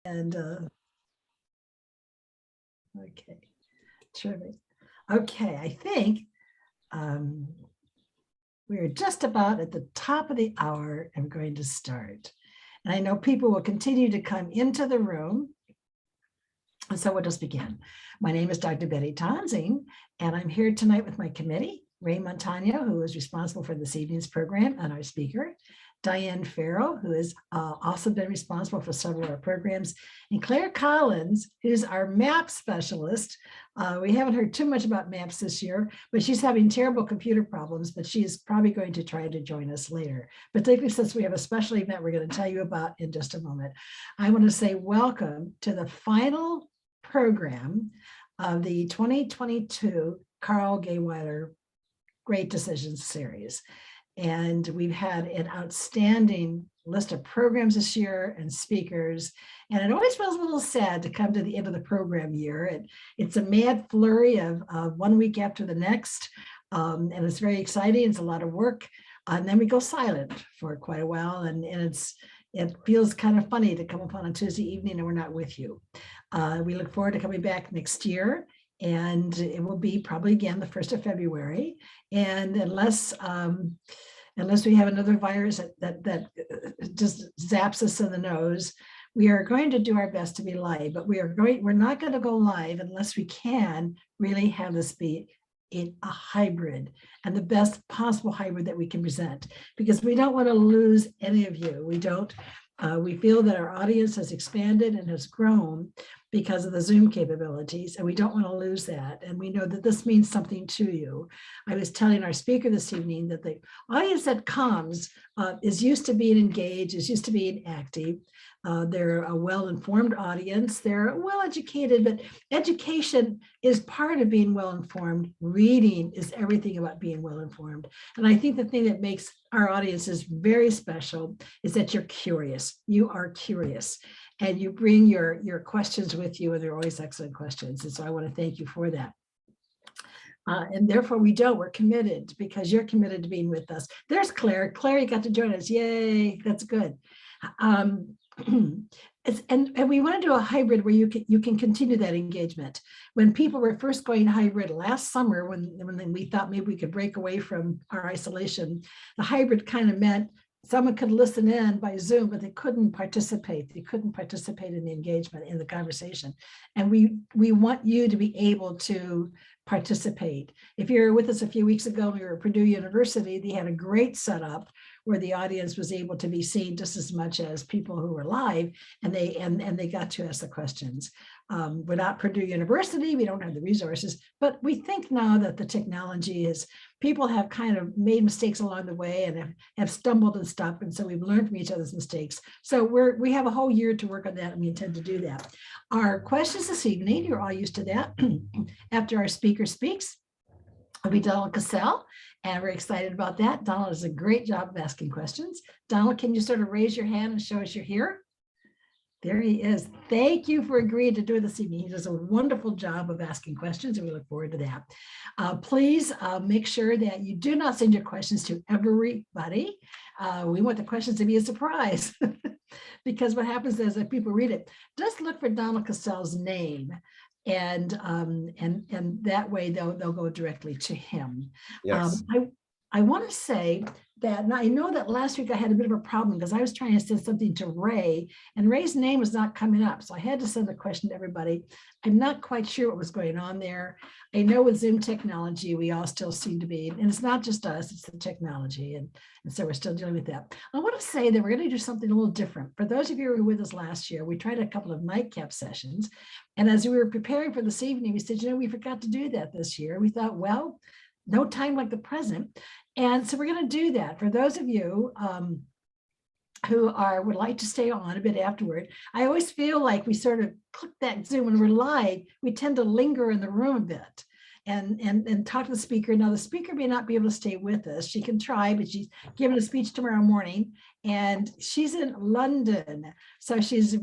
And okay, terrific. Okay, I think we're just about at the top of the hour. I'm going to start. And I know people will continue to come into the room. And so we'll just begin. My name is Dr. Betty Tonsing, and I'm here tonight with my committee, Ray Montano, who is responsible for this evening's program, and our speaker, Diane Farrow, who has also been responsible for several of our programs, and Claire Collins, who's our map specialist. We haven't heard too much about maps this year, but she's having terrible computer problems, but she's probably going to try to join us later, particularly since we have a special event we're going to tell you about in just a moment. I want to say welcome to the final program of the 2022 Carl Gayweiler Great Decisions series. And we've had an outstanding list of programs this year and speakers. And it always feels a little sad to come to the end of the program year. It's a mad flurry of 1 week after the next. And it's very exciting. It's a lot of work. And then we go silent for quite a while. And it feels kind of funny to come upon a Tuesday evening and we're not with you. We look forward to coming back next year. And it will be probably again the 1st of February. And unless we have another virus that just zaps us in the nose, we are going to do our best to be live. But we're not going to go live unless we can really have this be in a hybrid, and the best possible hybrid that we can present, because we don't want to lose any of you. We feel that our audience has expanded and has grown because of the Zoom capabilities, and we don't want to lose that. And we know that this means something to you. I was telling our speaker this evening that the audience that comes is used to being engaged, is used to being active. They're a well-informed audience. They're well-educated, but education is part of being well-informed. Reading is everything about being well-informed. And I think the thing that makes our audiences very special is that you're curious. You are curious. And you bring your questions with you, and they're always excellent questions. And so I want to thank you for that. And therefore we're committed, because you're committed to being with us. There's Claire. Claire, you got to join us. Yay, that's good. And we want to do a hybrid where you can continue that engagement. When people were first going hybrid last summer, when we thought maybe we could break away from our isolation, the hybrid kind of meant someone could listen in by Zoom, but they couldn't participate. They couldn't participate in the engagement, in the conversation. And we want you to be able to participate. If you were with us a few weeks ago, we were at Purdue University, they had a great setup where the audience was able to be seen just as much as people who were live, and they got to ask the questions. We're not Purdue University, we don't have the resources, but we think now that the technology is, people have kind of made mistakes along the way and have stumbled and stopped, and so we've learned from each other's mistakes. So we have a whole year to work on that, and we intend to do that. Our questions this evening, you're all used to that. After our speaker speaks, will be Donald Cassell, and we're excited about that. Donald does a great job of asking questions. Donald, can you sort of raise your hand and show us you're here? There he is. Thank you for agreeing to do it this evening. He does a wonderful job of asking questions, and we look forward to that. Please make sure that you do not send your questions to everybody. We want the questions to be a surprise, because what happens is that people read it, just look for Donald Cassell's name, and that way they'll go directly to him. Yes. I want to say that, and I know that last week I had a bit of a problem because I was trying to send something to Ray, and Ray's name was not coming up. So I had to send the question to everybody. I'm not quite sure what was going on there. I know with Zoom technology, we all still seem to be, and it's not just us, it's the technology. And so we're still dealing with that. I want to say that we're going to do something a little different. For those of you who were with us last year, we tried a couple of nightcap sessions. And as we were preparing for this evening, we said, we forgot to do that this year. We thought, well, no time like the present. And so we're going to do that. For those of you who would like to stay on a bit afterward, I always feel like we sort of click that Zoom when we're live, we tend to linger in the room a bit and talk to the speaker. Now, the speaker may not be able to stay with us. She can try, but she's giving a speech tomorrow morning. and she's in London. So she's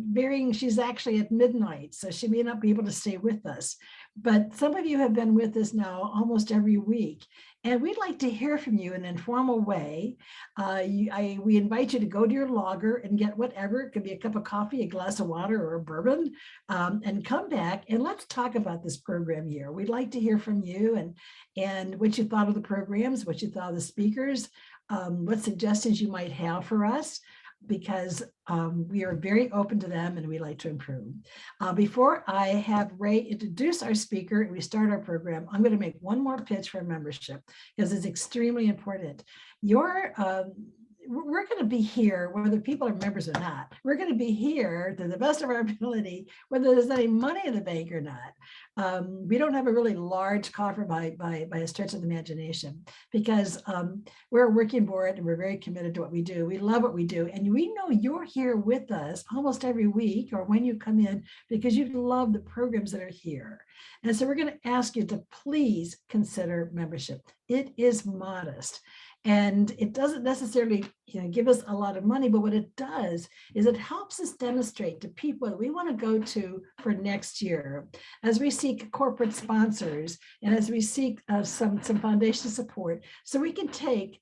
actually at midnight, so she may not be able to stay with us. But some of you have been with us now almost every week, and we'd like to hear from you in an informal way. We invite you to go to your logger and get whatever. It could be a cup of coffee, a glass of water, or a bourbon, and come back and let's talk about this program here. We'd like to hear from you and what you thought of the programs, what you thought of the speakers, what suggestions you might have for us, because we are very open to them and we like to improve. Before I have Ray introduce our speaker and we start our program, I'm going to make one more pitch for membership because it's extremely important. We're going to be here whether people are members or not. We're going to be here to the best of our ability, whether there's any money in the bank or not. We don't have a really large coffer by a stretch of the imagination, because we're a working board and we're very committed to what we do. We love what we do. And we know you're here with us almost every week or when you come in because you love the programs that are here. And so we're going to ask you to please consider membership. It is modest. And it doesn't necessarily give us a lot of money, but what it does is it helps us demonstrate to people that we want to go to for next year, as we seek corporate sponsors and as we seek some foundation support, so we can take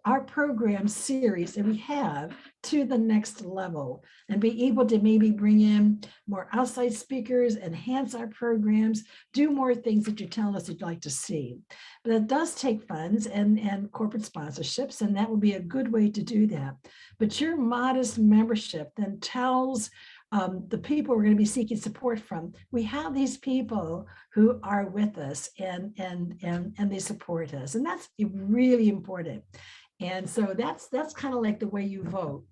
our program series that we have to the next level and be able to maybe bring in more outside speakers, enhance our programs, do more things that you're telling us you'd like to see. But it does take funds and corporate sponsorships, and that would be a good way to do that. But your modest membership then tells the people we're going to be seeking support from, we have these people who are with us and they support us, and that's really important. And so that's kind of like the way you vote.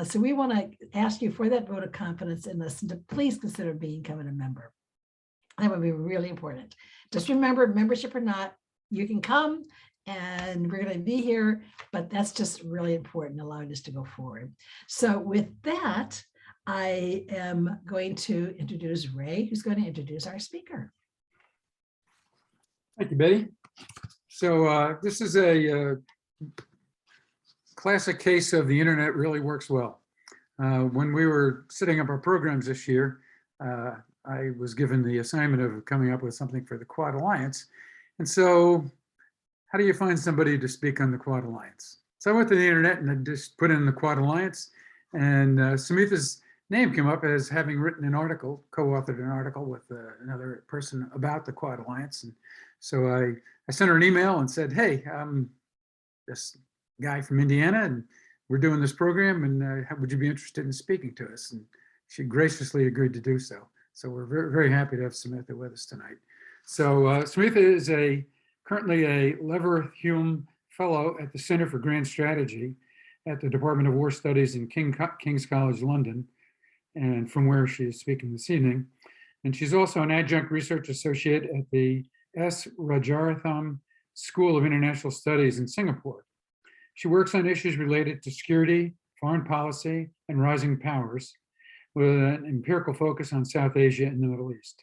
So we want to ask you for that vote of confidence in us and to please consider becoming a member. That would be really important. Just remember, membership or not, you can come and we're going to be here, but that's just really important, allowing us to go forward. So with that, I am going to introduce Ray, who's going to introduce our speaker. Thank you, Betty. So this is a classic case of the internet really works well. When we were setting up our programs this year, I was given the assignment of coming up with something for the Quad Alliance. And so how do you find somebody to speak on the Quad Alliance? So I went to the internet and I just put in the Quad Alliance, and Sumitha's name came up as having written an article, co-authored an article with another person about the Quad Alliance. And so I sent her an email and said, hey, I'm this guy from Indiana and we're doing this program, and would you be interested in speaking to us? And she graciously agreed to do so. So we're very, very happy to have Sumitha with us tonight. So Sumitha is currently a Leverhulme Fellow at the Center for Grand Strategy at the Department of War Studies in King's College London, and from where she is speaking this evening. And she's also an adjunct research associate at the S. Rajaratnam School of International Studies in Singapore. She works on issues related to security, foreign policy, and rising powers, with an empirical focus on South Asia and the Middle East.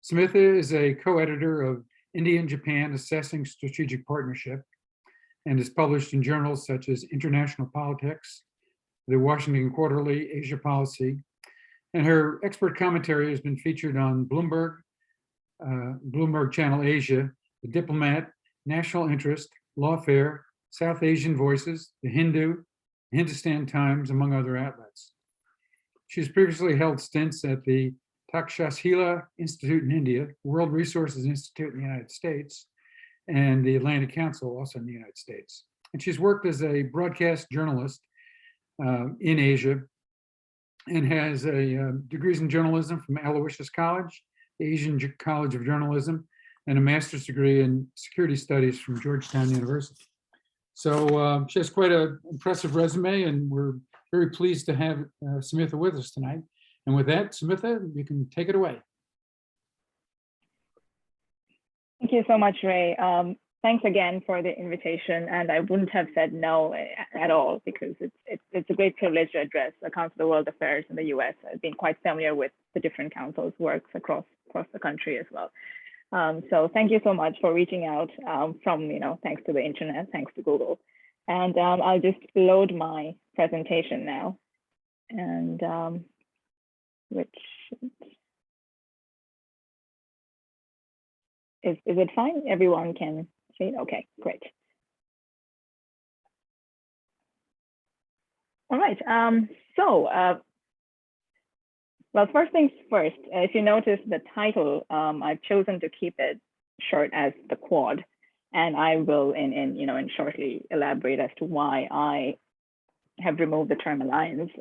Sumitha is a co-editor of India and Japan Assessing Strategic Partnership, and is published in journals such as International Politics, the Washington Quarterly, Asia Policy, and her expert commentary has been featured on Bloomberg, Bloomberg Channel Asia, The Diplomat, National Interest, Lawfare, South Asian Voices, The Hindu, Hindustan Times, among other outlets. She's previously held stints at the Takshashila Institute in India, World Resources Institute in the United States, and the Atlantic Council, also in the United States. And she's worked as a broadcast journalist in Asia, and has degrees in journalism from Aloysius College, the Asian College of Journalism, and a master's degree in security studies from Georgetown University. So she has quite an impressive resume, and we're very pleased to have Sumitha with us tonight. And with that, Sumitha, you can take it away. Thank you so much, Ray. Thanks again for the invitation, and I wouldn't have said no at all, because it's a great privilege to address the Council of World Affairs in the US. I've been quite familiar with the different councils' works across the country as well. So thank you so much for reaching out from, thanks to the internet, thanks to Google. And I'll just load my presentation now, and which is it fine? Everyone can see it? Okay, great. All right. Well, first things first. If you notice the title, I've chosen to keep it short as the Quad, and I will, in shortly elaborate as to why I have removed the term alliance,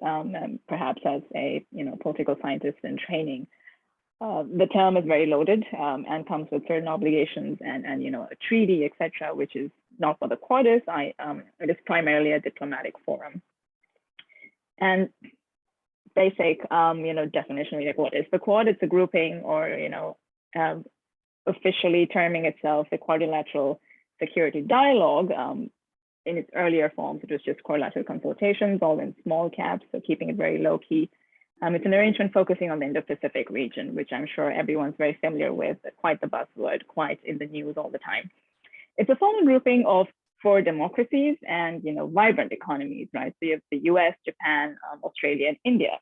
perhaps as a political scientist in training. The term is very loaded and comes with certain obligations and a treaty, etc., which is not what the Quad is. It is primarily a diplomatic forum. And basic, definition, like what is the Quad? It's a grouping, or officially terming itself the Quadrilateral Security Dialogue. In its earlier forms, it was just quadrilateral consultations, all in small caps, so keeping it very low key. It's an arrangement focusing on the Indo-Pacific region, which I'm sure everyone's very familiar with, quite the buzzword, quite in the news all the time. It's a formal grouping of 4 democracies and vibrant economies, right? So you have the US, Japan, Australia, and India.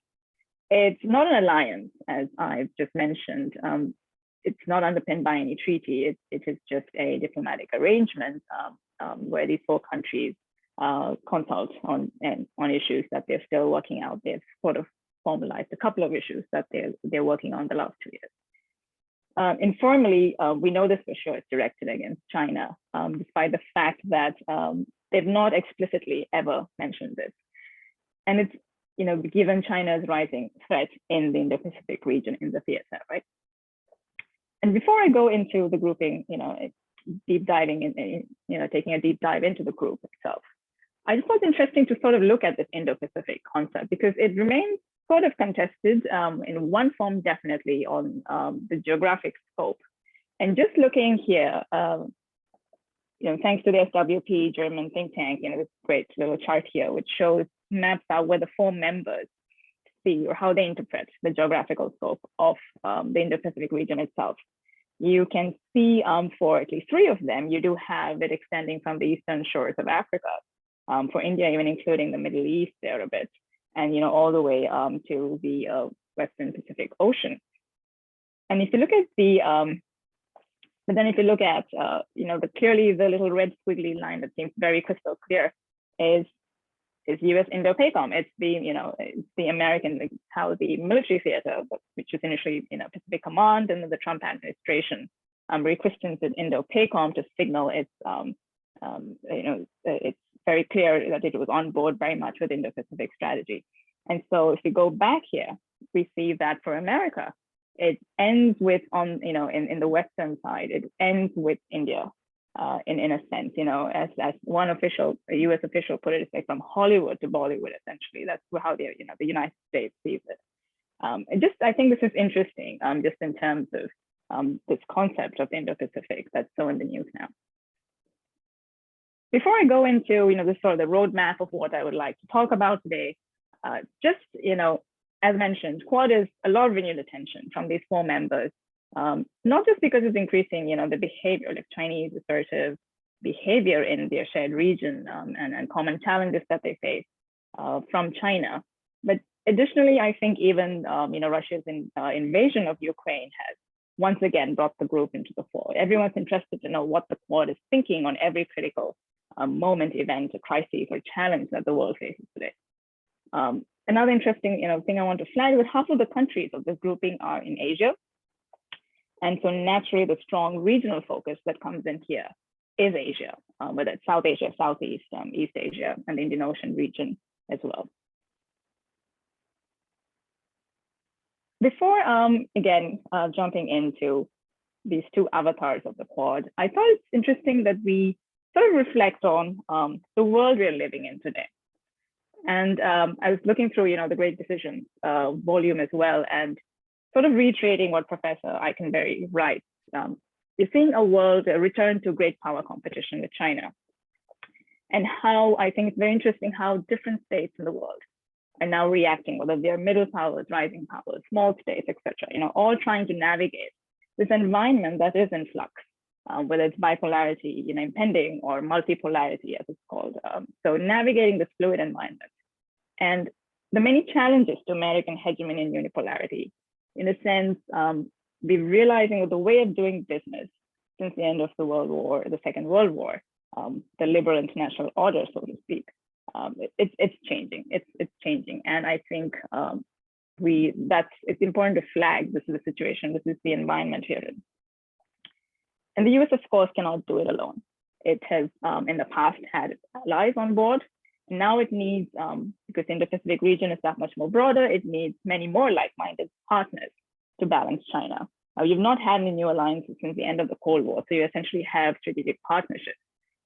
It's not an alliance, as I've just mentioned. It's not underpinned by any treaty. It is just a diplomatic arrangement where these 4 countries consult on issues that they're still working out. They've sort of formalized a couple of issues that they're working on the last 2 years. Informally, we know this for sure, it's directed against China, despite the fact that they've not explicitly ever mentioned this. And it's, given China's rising threat in the Indo-Pacific region in the theater, right? And before I go into the grouping, deep diving in, taking a deep dive into the group itself, I just thought it interesting to sort of look at this Indo-Pacific concept, because it remains sort of contested in one form, definitely on the geographic scope. And just looking here, thanks to the SWP German think tank, this great little chart here, which maps out where the 4 members see or how they interpret the geographical scope of the Indo-Pacific region itself. You can see for at least 3 of them, you do have it extending from the eastern shores of Africa, for India, even including the Middle East there a bit, and all the way to the Western Pacific Ocean. And if you look at but then if you look at clearly the little red squiggly line that seems very crystal clear is US Indo-PACOM. It's the American, how the military theater, which was initially Pacific Command, and then the Trump administration rechristened it Indo-PACOM to signal it's very clear that it was on board very much with Indo-Pacific strategy. And so if you go back here, we see that for America, it ends with in the Western side, it ends with India. In a sense, as one official, a US official put it, it's like from Hollywood to Bollywood, essentially. That's how the United States sees it. I think this is interesting, just in terms of this concept of Indo-Pacific that's so in the news now. Before I go into this sort of the roadmap of what I would like to talk about today, as mentioned, Quad is a lot of renewed attention from these 4 members. Not just because it's increasing, the behavior, like Chinese assertive behavior in their shared region and common challenges that they face from China, but additionally, I think even Russia's invasion of Ukraine has once again brought the group into the fore. Everyone's interested to know what the Quad is thinking on every critical moment, event, crisis, or challenge that the world faces today. Another interesting thing I want to flag is half of the countries of this grouping are in Asia. And so naturally, the strong regional focus that comes in here is Asia, whether it's South Asia, Southeast, East Asia, and the Indian Ocean region as well. Before, again, jumping into these 2 avatars of the Quad, I thought it's interesting that we sort of reflect on the world we're living in today. And I was looking through, the Great Decisions volume as well, and sort of reiterating what Professor Eikenberry writes. You're seeing a world return to great power competition with China. And how I think it's very interesting how different states in the world are now reacting, whether they're middle powers, rising powers, small states, etc. All trying to navigate this environment that is in flux, whether it's bipolarity, impending, or multipolarity, as it's called. So navigating this fluid environment and the many challenges to American hegemony and unipolarity. In a sense, we're realizing that the way of doing business since the end of the Second World War, the liberal international order, so to speak, it's changing. It's changing, and I think it's important to flag this is the situation, this is the environment here. And the US, of course, cannot do it alone. It has in the past had its allies on board. And now it needs, because the Indo-Pacific region is that much more broader, it needs many more like-minded partners to balance China. You've not had any new alliances since the end of the Cold War. So you essentially have strategic partnerships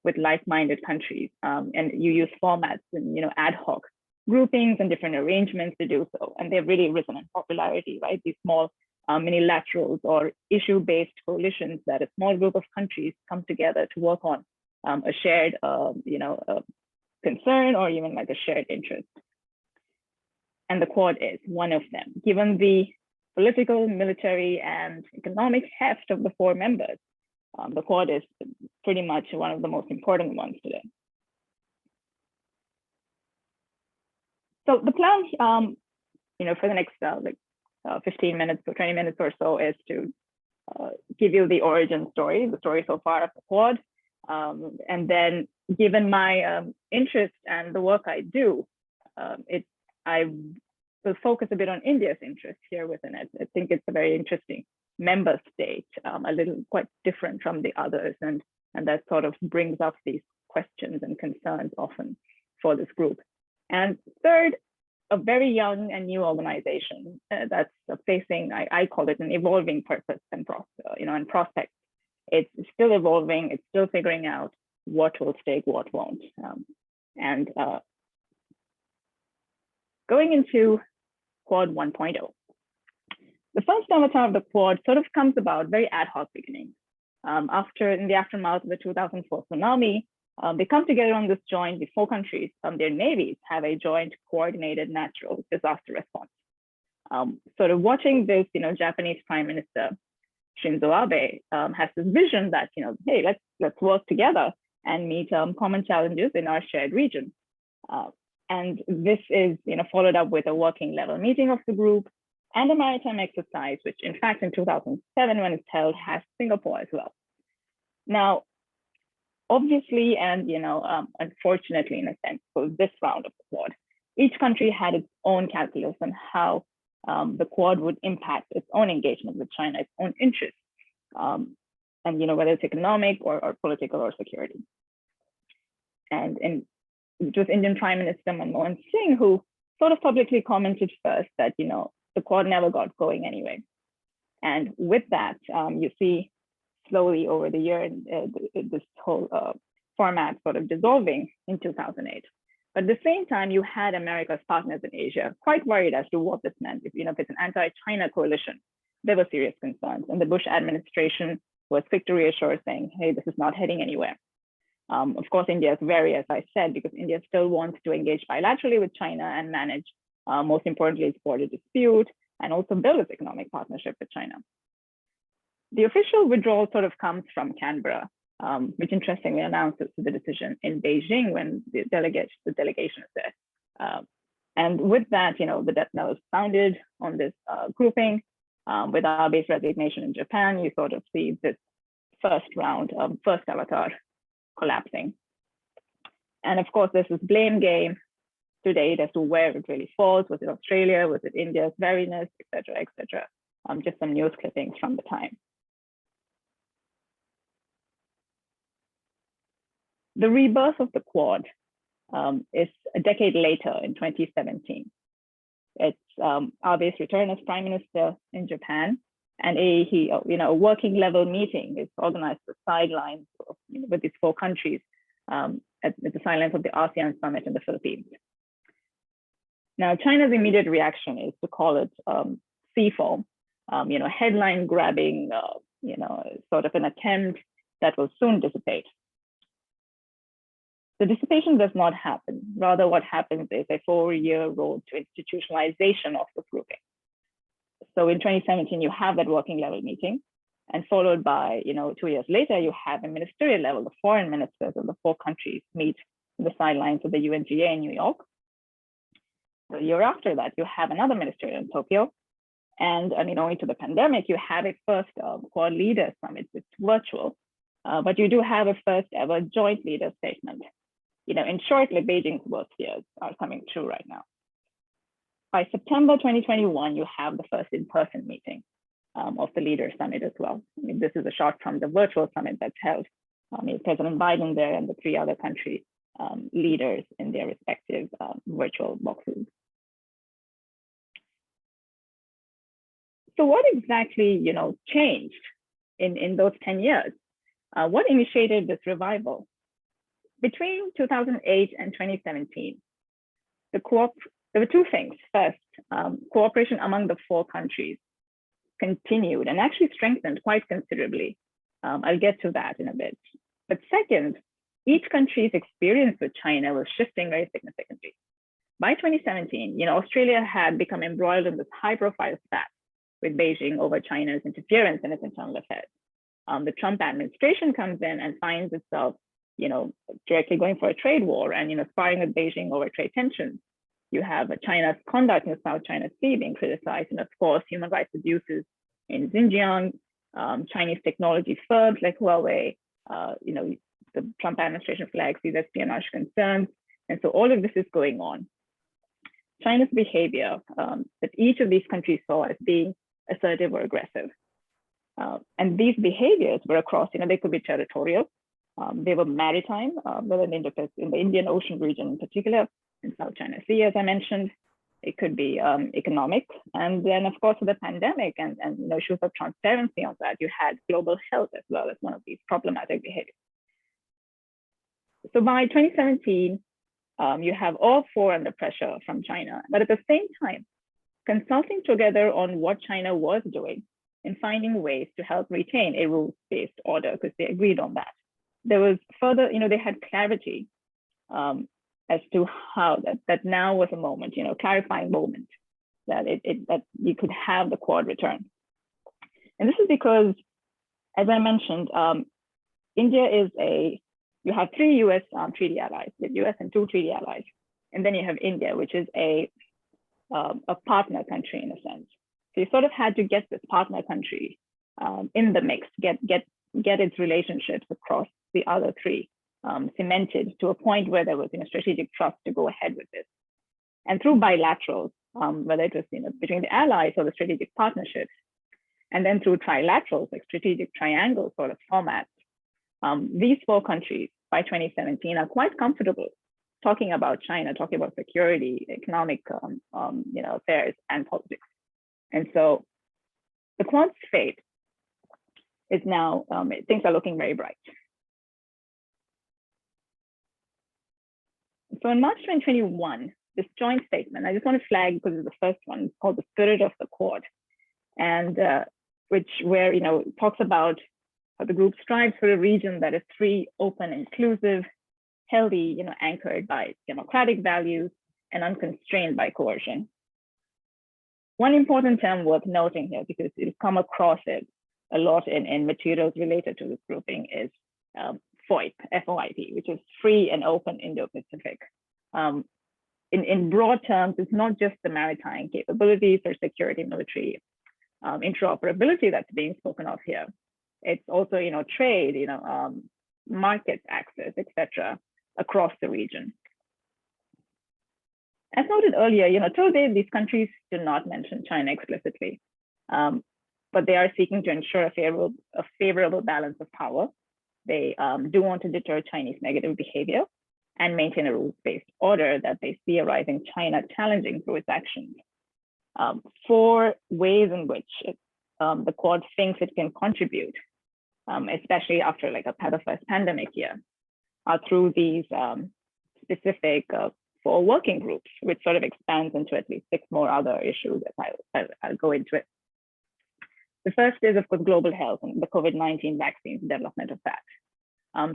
with like-minded countries, and you use formats and ad hoc groupings and different arrangements to do so. And they've really risen in popularity, right? These small minilaterals or issue-based coalitions that a small group of countries come together to work on a shared, concern or even like a shared interest. And the Quad is one of them. Given the political, military, and economic heft of the four members, the Quad is pretty much one of the most important ones today. So the plan, for the next 15 minutes or 20 minutes or so is to give you the origin story, the story so far of the Quad. And then given my interest and the work I do, I will focus a bit on India's interest here within it. I think it's a very interesting member state, a little quite different from the others. And that sort of brings up these questions and concerns often for this group. And third, a very young and new organization that's facing, I call it an evolving purpose and prospect. It's still evolving, it's still figuring out what will stick, what won't. Going into Quad 1.0. The first avatar of the Quad sort of comes about very ad hoc beginning. In the aftermath of the 2004 tsunami, they come together on this joint, the four countries, their navies have a joint coordinated natural disaster response. Sort of watching this, Japanese Prime Minister Shinzo Abe has this vision that, hey, let's work together and meet common challenges in our shared region. And this is, followed up with a working level meeting of the group and a maritime exercise, which in fact in 2007, when it's held, has Singapore as well. Now, obviously, and unfortunately, in a sense, for this round of the Quad, each country had its own calculus on how the Quad would impact its own engagement with China, its own interests, and whether it's economic or political or security. And it was Indian Prime Minister Manmohan Singh who sort of publicly commented first that the Quad never got going anyway. And with that, you see slowly over the year, this whole format sort of dissolving in 2008. But at the same time, you had America's partners in Asia quite worried as to what this meant. If it's an anti-China coalition, there were serious concerns. And the Bush administration was quick to reassure, saying, hey, this is not heading anywhere. Of course, India is wary, as I said, because India still wants to engage bilaterally with China and manage, most importantly, its border dispute, and also build its economic partnership with China. The official withdrawal sort of comes from Canberra, which interestingly announces the decision in Beijing when the delegation is there. And with that, the death knell is sounded on this grouping. With our base resignation in Japan, you sort of see this first round, first avatar collapsing. And of course, there's this blame game to date as to where it really falls. Was it Australia? Was it India's wariness, et cetera, et cetera? Just some news clippings from the time. The rebirth of the Quad is a decade later in 2017. It's Abe's return as Prime Minister in Japan, and a working level meeting is organized at the sidelines with these four countries at the sidelines of the ASEAN summit in the Philippines. Now, China's immediate reaction is to call it seafoam, headline grabbing, sort of an attempt that will soon dissipate. The dissipation does not happen. Rather, what happens is a 4-year road to institutionalization of the grouping. So in 2017, you have that working level meeting, and followed by, 2 years later, you have a ministerial level. The foreign ministers of the four countries meet in the sidelines of the UNGA in New York. The year after that, you have another ministerial in Tokyo. And I mean, owing to the pandemic, you have a first Quad Leaders Summit. It's virtual, but you do have a first ever joint leader statement. In short, like Beijing's worst fears are coming true right now. By September 2021, you have the first in-person meeting of the Leaders Summit as well. I mean, this is a shot from the virtual summit that's held. President Biden there and the 3 other country leaders in their respective virtual boxes. So what exactly, changed in those 10 years? What initiated this revival? Between 2008 and 2017, there were 2 things. First, cooperation among the 4 countries continued and actually strengthened quite considerably. I'll get to that in a bit. But second, each country's experience with China was shifting very significantly. By 2017, Australia had become embroiled in this high-profile spat with Beijing over China's interference in its internal affairs. The Trump administration comes in and finds itself, directly going for a trade war and, sparring with Beijing over trade tensions. You have China's conduct in the South China Sea being criticized, and of course, human rights abuses in Xinjiang, Chinese technology firms like Huawei, the Trump administration flags these espionage concerns. And so all of this is going on. China's behavior that each of these countries saw as being assertive or aggressive. And these behaviors were across, they could be territorial, they were maritime, whether in the Indian Ocean region in particular, in South China Sea, as I mentioned. It could be economic. And then, of course, with the pandemic and issues of transparency on that, you had global health as well as one of these problematic behaviors. So by 2017, you have all 4 under pressure from China, but at the same time, consulting together on what China was doing and finding ways to help retain a rules-based order, because they agreed on that. There was further, they had clarity as to how that now was a moment, clarifying moment that that you could have the Quad return. And this is because, as I mentioned, India is you have 3 US treaty allies, the US and 2 treaty allies. And then you have India, which is a partner country in a sense. So you sort of had to get this partner country in the mix, get its relationships across the other 3 cemented to a point where there was strategic trust to go ahead with this. And through bilaterals, whether it was between the allies or the strategic partnerships, and then through trilaterals, like strategic triangle sort of formats, these 4 countries by 2017 are quite comfortable talking about China, talking about security, economic affairs, and politics. And so the Quad's fate is now, things are looking very bright. So in March 2021, this joint statement, I just want to flag because it's the first one, it's called the Spirit of the Quad, and where it talks about how the group strives for a region that is free, open, inclusive, healthy, anchored by democratic values and unconstrained by coercion. One important term worth noting here, because you'll come across it a lot in materials related to this grouping, is FOIP, F-O-I-P, which is Free and Open Indo-Pacific. In broad terms, it's not just the maritime capabilities or security military interoperability that's being spoken of here. It's also, trade, market access, etc., across the region. As noted earlier, till date, these countries do not mention China explicitly, but they are seeking to ensure a favorable balance of power. They do want to deter Chinese negative behavior and maintain a rules-based order that they see arising China challenging through its actions. 4 ways in which the Quad thinks it can contribute, especially after the first pandemic year, are through these specific 4 working groups, which sort of expands into at least 6 more other issues that I'll go into it. The first is, of course, global health and the COVID-19 vaccines, development of that.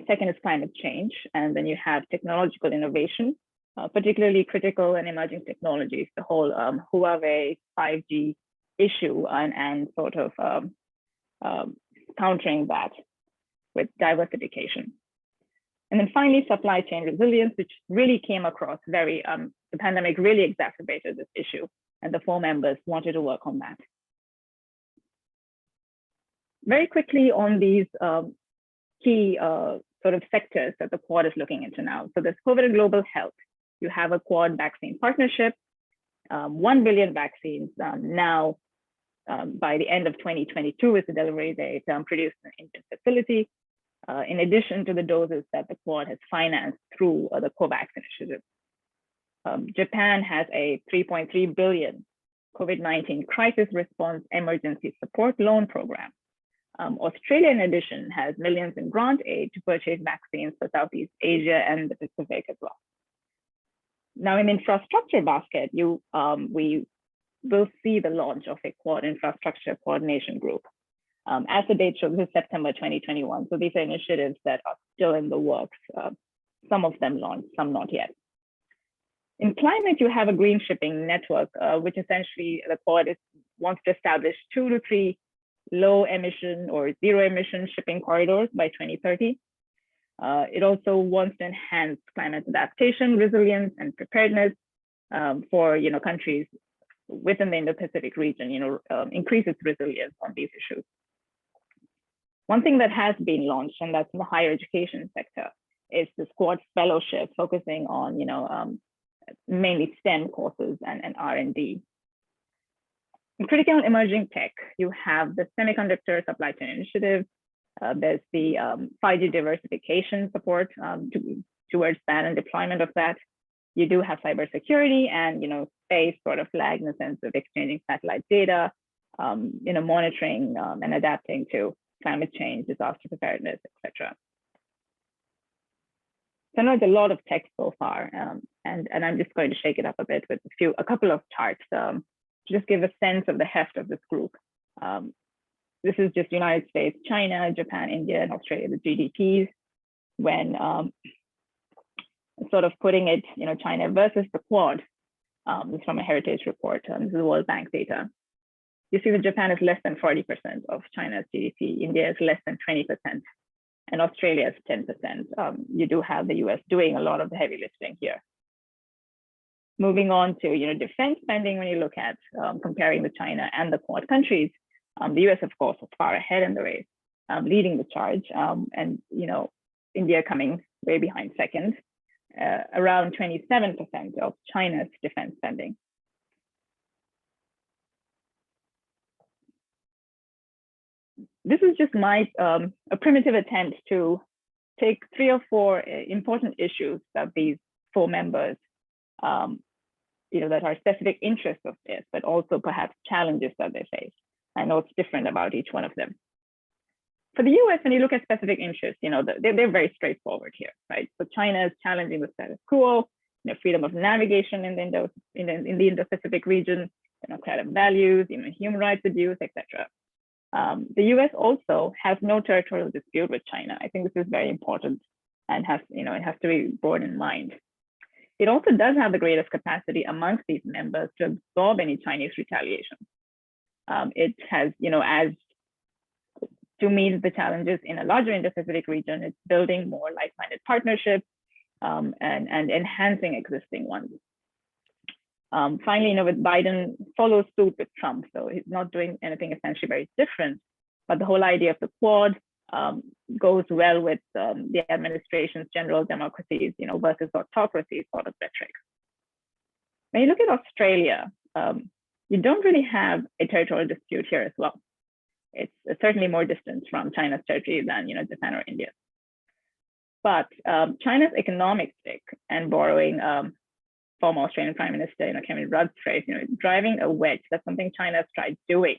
Second is climate change. And then you have technological innovation, particularly critical and emerging technologies, the whole Huawei 5G issue and sort of countering that with diversification. And then finally, supply chain resilience, which really came across very, the pandemic really exacerbated this issue, and the 4 members wanted to work on that. Very quickly on these key sort of sectors that the Quad is looking into now. So there's COVID and global health. You have a Quad vaccine partnership, 1 billion vaccines now by the end of 2022 is the delivery date produced in an Indian facility, in addition to the doses that the Quad has financed through the COVAX initiative. Japan has a 3.3 billion COVID-19 crisis response emergency support loan program. Australia, in addition, has millions in grant aid to purchase vaccines for Southeast Asia and the Pacific as well. Now, in infrastructure basket, we will see the launch of a Quad infrastructure coordination group. As the date shows, this is September 2021. So these are initiatives that are still in the works. Some of them launched, some not yet. In climate, you have a green shipping network, which essentially the Quad wants to establish 2 to 3 low emission or zero emission shipping corridors by 2030. It also wants to enhance climate adaptation, resilience, and preparedness for countries within the Indo-Pacific region, increase its resilience on these issues. One thing that has been launched, and that's in the higher education sector, is the Quad fellowship focusing on mainly STEM courses and R&D. In critical and emerging tech, you have the semiconductor supply chain initiative. There's the 5G diversification support towards that and deployment of that. You do have cybersecurity and space sort of lag in the sense of exchanging satellite data, monitoring and adapting to climate change, disaster preparedness, etc. So I know it's a lot of text so far, and I'm just going to shake it up a bit with a couple of charts to just give a sense of the heft of this group. This is just United States, China, Japan, India, and Australia, the GDPs, when sort of putting it, China versus the Quad. This is from a Heritage report. This is World Bank data. You see that Japan is less than 40% of China's GDP. India is less than 20%, and Australia is 10%. You do have the US doing a lot of the heavy lifting here. Moving on to defense spending, when you look at comparing the China and the Quad countries, the US, of course, is far ahead in the race, leading the charge, and India coming way behind second, around 27% of China's defense spending. This is just a primitive attempt to take 3 or 4 important issues that these 4 members, that are specific interests of this, but also perhaps challenges that they face. I know it's different about each one of them. For the US, when you look at specific interests, they're very straightforward here, right? So China is challenging the status quo, freedom of navigation in the Indo-Pacific region, democratic values, human rights abuse, etc. The US also has no territorial dispute with China. I think this is very important and it has to be borne in mind. It also does have the greatest capacity amongst these members to absorb any Chinese retaliation. It has, as to meet the challenges in a larger Indo-Pacific region, it's building more like-minded partnerships and enhancing existing ones. Finally, with Biden follows suit with Trump, so he's not doing anything essentially very different, but the whole idea of the Quad goes well with the administration's general democracies, versus autocracies sort of rhetoric. When you look at Australia, you don't really have a territorial dispute here as well. It's certainly more distant from China's territory than Japan or India. But China's economic stick and borrowing former Australian Prime Minister Kevin Rudd's phrase, driving a wedge. That's something China has tried doing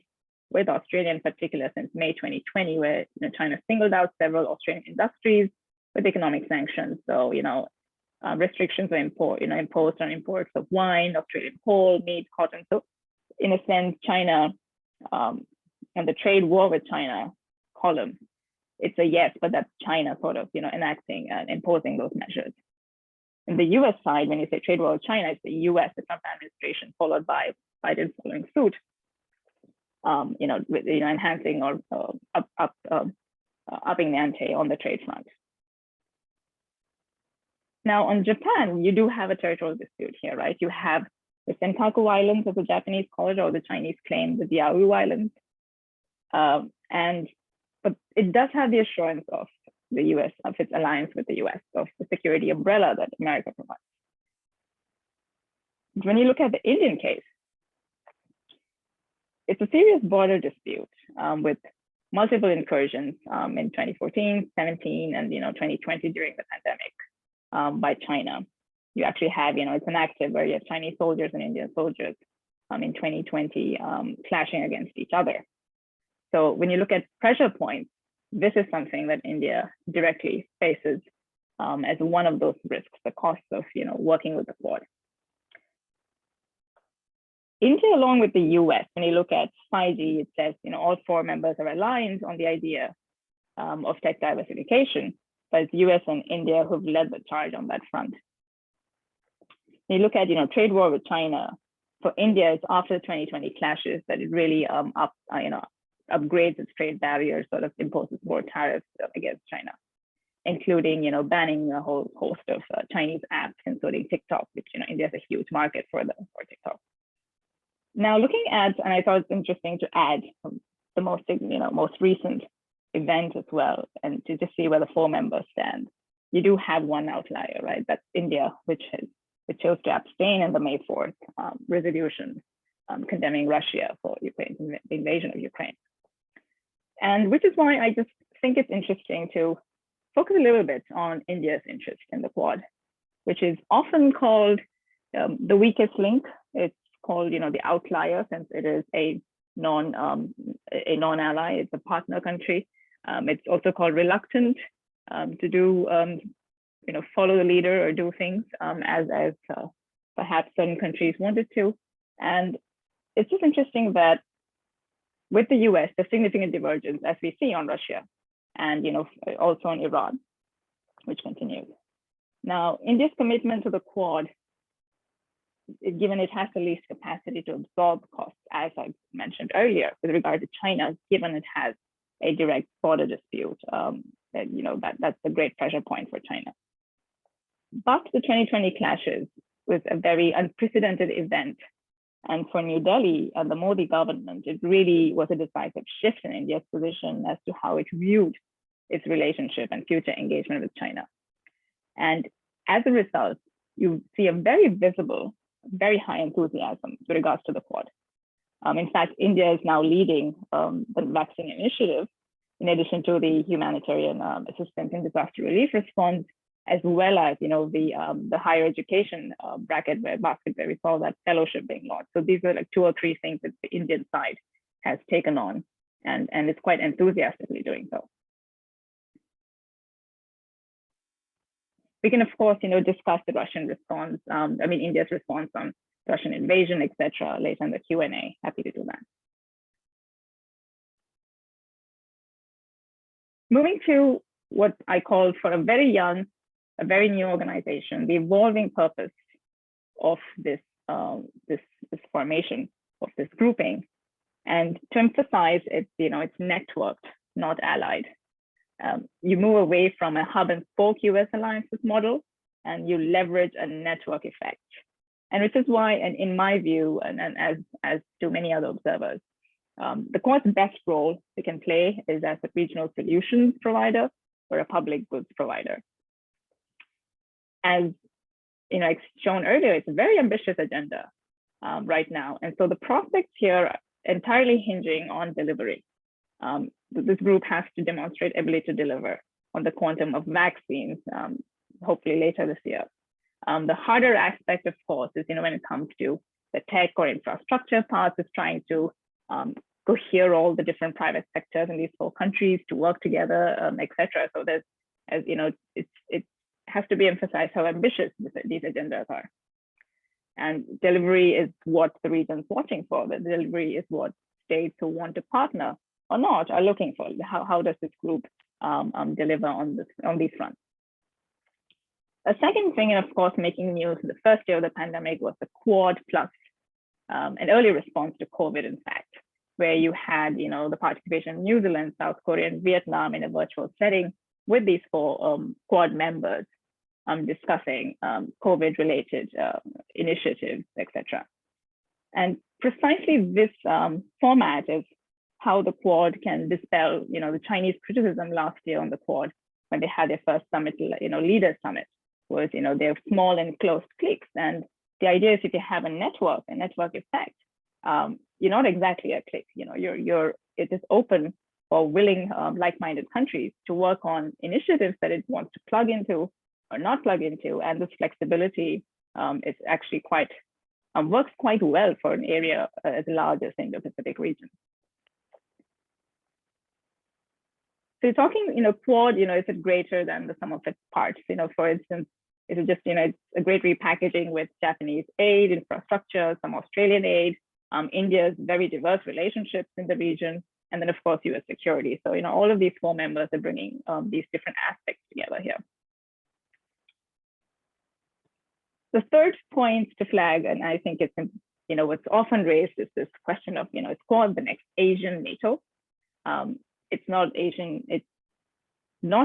with Australia in particular since May 2020, where China singled out several Australian industries with economic sanctions. So restrictions were imposed on imports of wine, Australian coal, meat, cotton. So in a sense, China and the trade war with China column, it's a yes, but that's China sort of enacting and imposing those measures. In the US side, when you say trade war with China, it's the US, the Trump administration, followed by Biden following suit, with enhancing or upping the ante on the trade front. Now on Japan, you do have a territorial dispute here, right? You have the Senkaku Islands, as the Japanese call it, or the Chinese claim the Diaoyu Islands. But it does have the assurance of the US, of its alliance with the US, of the security umbrella that America provides. When you look at the Indian case, it's a serious border dispute with multiple incursions in 2014, 17, and 2020 during the pandemic by China. You actually have, it's an active where you have Chinese soldiers and Indian soldiers in 2020 clashing against each other. So when you look at pressure points, this is something that India directly faces as one of those risks, the cost of working with the Quad. India, along with the US, when you look at 5G, it says all four members are aligned on the idea of tech diversification, but it's US and India who've led the charge on that front. When you look at trade war with China, for India, it's after the 2020 clashes that it really upgrades its trade barriers, sort of imposes more tariffs against China, including banning a whole host of Chinese apps, including TikTok, which India is a huge market for TikTok. Now, looking at, and I thought it's interesting to add the most recent event as well, and to just see where the four members stand. You do have one outlier, right? That's India, which chose to abstain in the May 4th resolution condemning Russia for Ukraine's invasion of Ukraine. And which is why I just think it's interesting to focus a little bit on India's interest in the Quad, which is often called the weakest link. It's called, the outlier, since it is a non-ally. It's a partner country. It's also called reluctant to do, follow the leader or do things as perhaps certain countries wanted to. And it's just interesting that with the US, there's significant divergence, as we see on Russia, and also on Iran, which continues. Now, India's commitment to the Quad, given it has the least capacity to absorb costs, as I mentioned earlier, with regard to China, given it has a direct border dispute, that's a great pressure point for China. But the 2020 clashes was a very unprecedented event. And for New Delhi and the Modi government, it really was a decisive shift in India's position as to how it viewed its relationship and future engagement with China. And as a result, you see a very visible, very high enthusiasm with regards to the Quad. In fact, India is now leading the vaccine initiative, in addition to the humanitarian assistance and disaster relief response, as well as the higher education basket where we saw that fellowship being launched. So these are like 2 or 3 things that the Indian side has taken on, and it's quite enthusiastically doing so. We can, of course, discuss the Russian response, India's response on Russian invasion, etc., later in the Q&A. Happy to do that. Moving to what I call, for a very young, a very new organization, the evolving purpose of this formation of this grouping, and to emphasize it's networked, not allied. You move away from a hub and spoke US alliances model, and you leverage a network effect. And which is why, and in my view, and as do many other observers, the Quad's best role it can play is as a regional solutions provider or a public goods provider. As shown earlier, it's a very ambitious agenda right now. And so the prospects here are entirely hinging on delivery. This group has to demonstrate ability to deliver on the quantum of vaccines, hopefully later this year. The harder aspect, of course, is when it comes to the tech or infrastructure parts, is trying to cohere all the different private sectors in these 4 countries to work together, etc. So there's, it has to be emphasized how ambitious these agendas are. And delivery is what the region's watching for. The delivery is what states who want to partner or not are looking for. How does this group deliver on these fronts? A second thing, and of course, making news in the first year of the pandemic was the Quad plus an early response to COVID, in fact, where you had the participation of New Zealand, South Korea, and Vietnam in a virtual setting with these 4 Quad members discussing COVID-related initiatives, etc. And precisely this format is how the Quad can dispel, the Chinese criticism last year on the Quad when they had their first summit, leaders summit, was, they're small and closed cliques. And the idea is if you have a network effect, you're not exactly a clique. It is open for willing, like-minded countries to work on initiatives that it wants to plug into or not plug into, and this flexibility is actually works quite well for an area as large as the Indo-Pacific region. So you're talking, Quad, is it greater than the sum of its parts? For instance, is it just, it's a great repackaging with Japanese aid, infrastructure, some Australian aid, India's very diverse relationships in the region, and then of course, US security. So, all of these four members are bringing these different aspects together here. The third point to flag, and I think it's, what's often raised is this question of, is Quad the next Asian NATO? It's not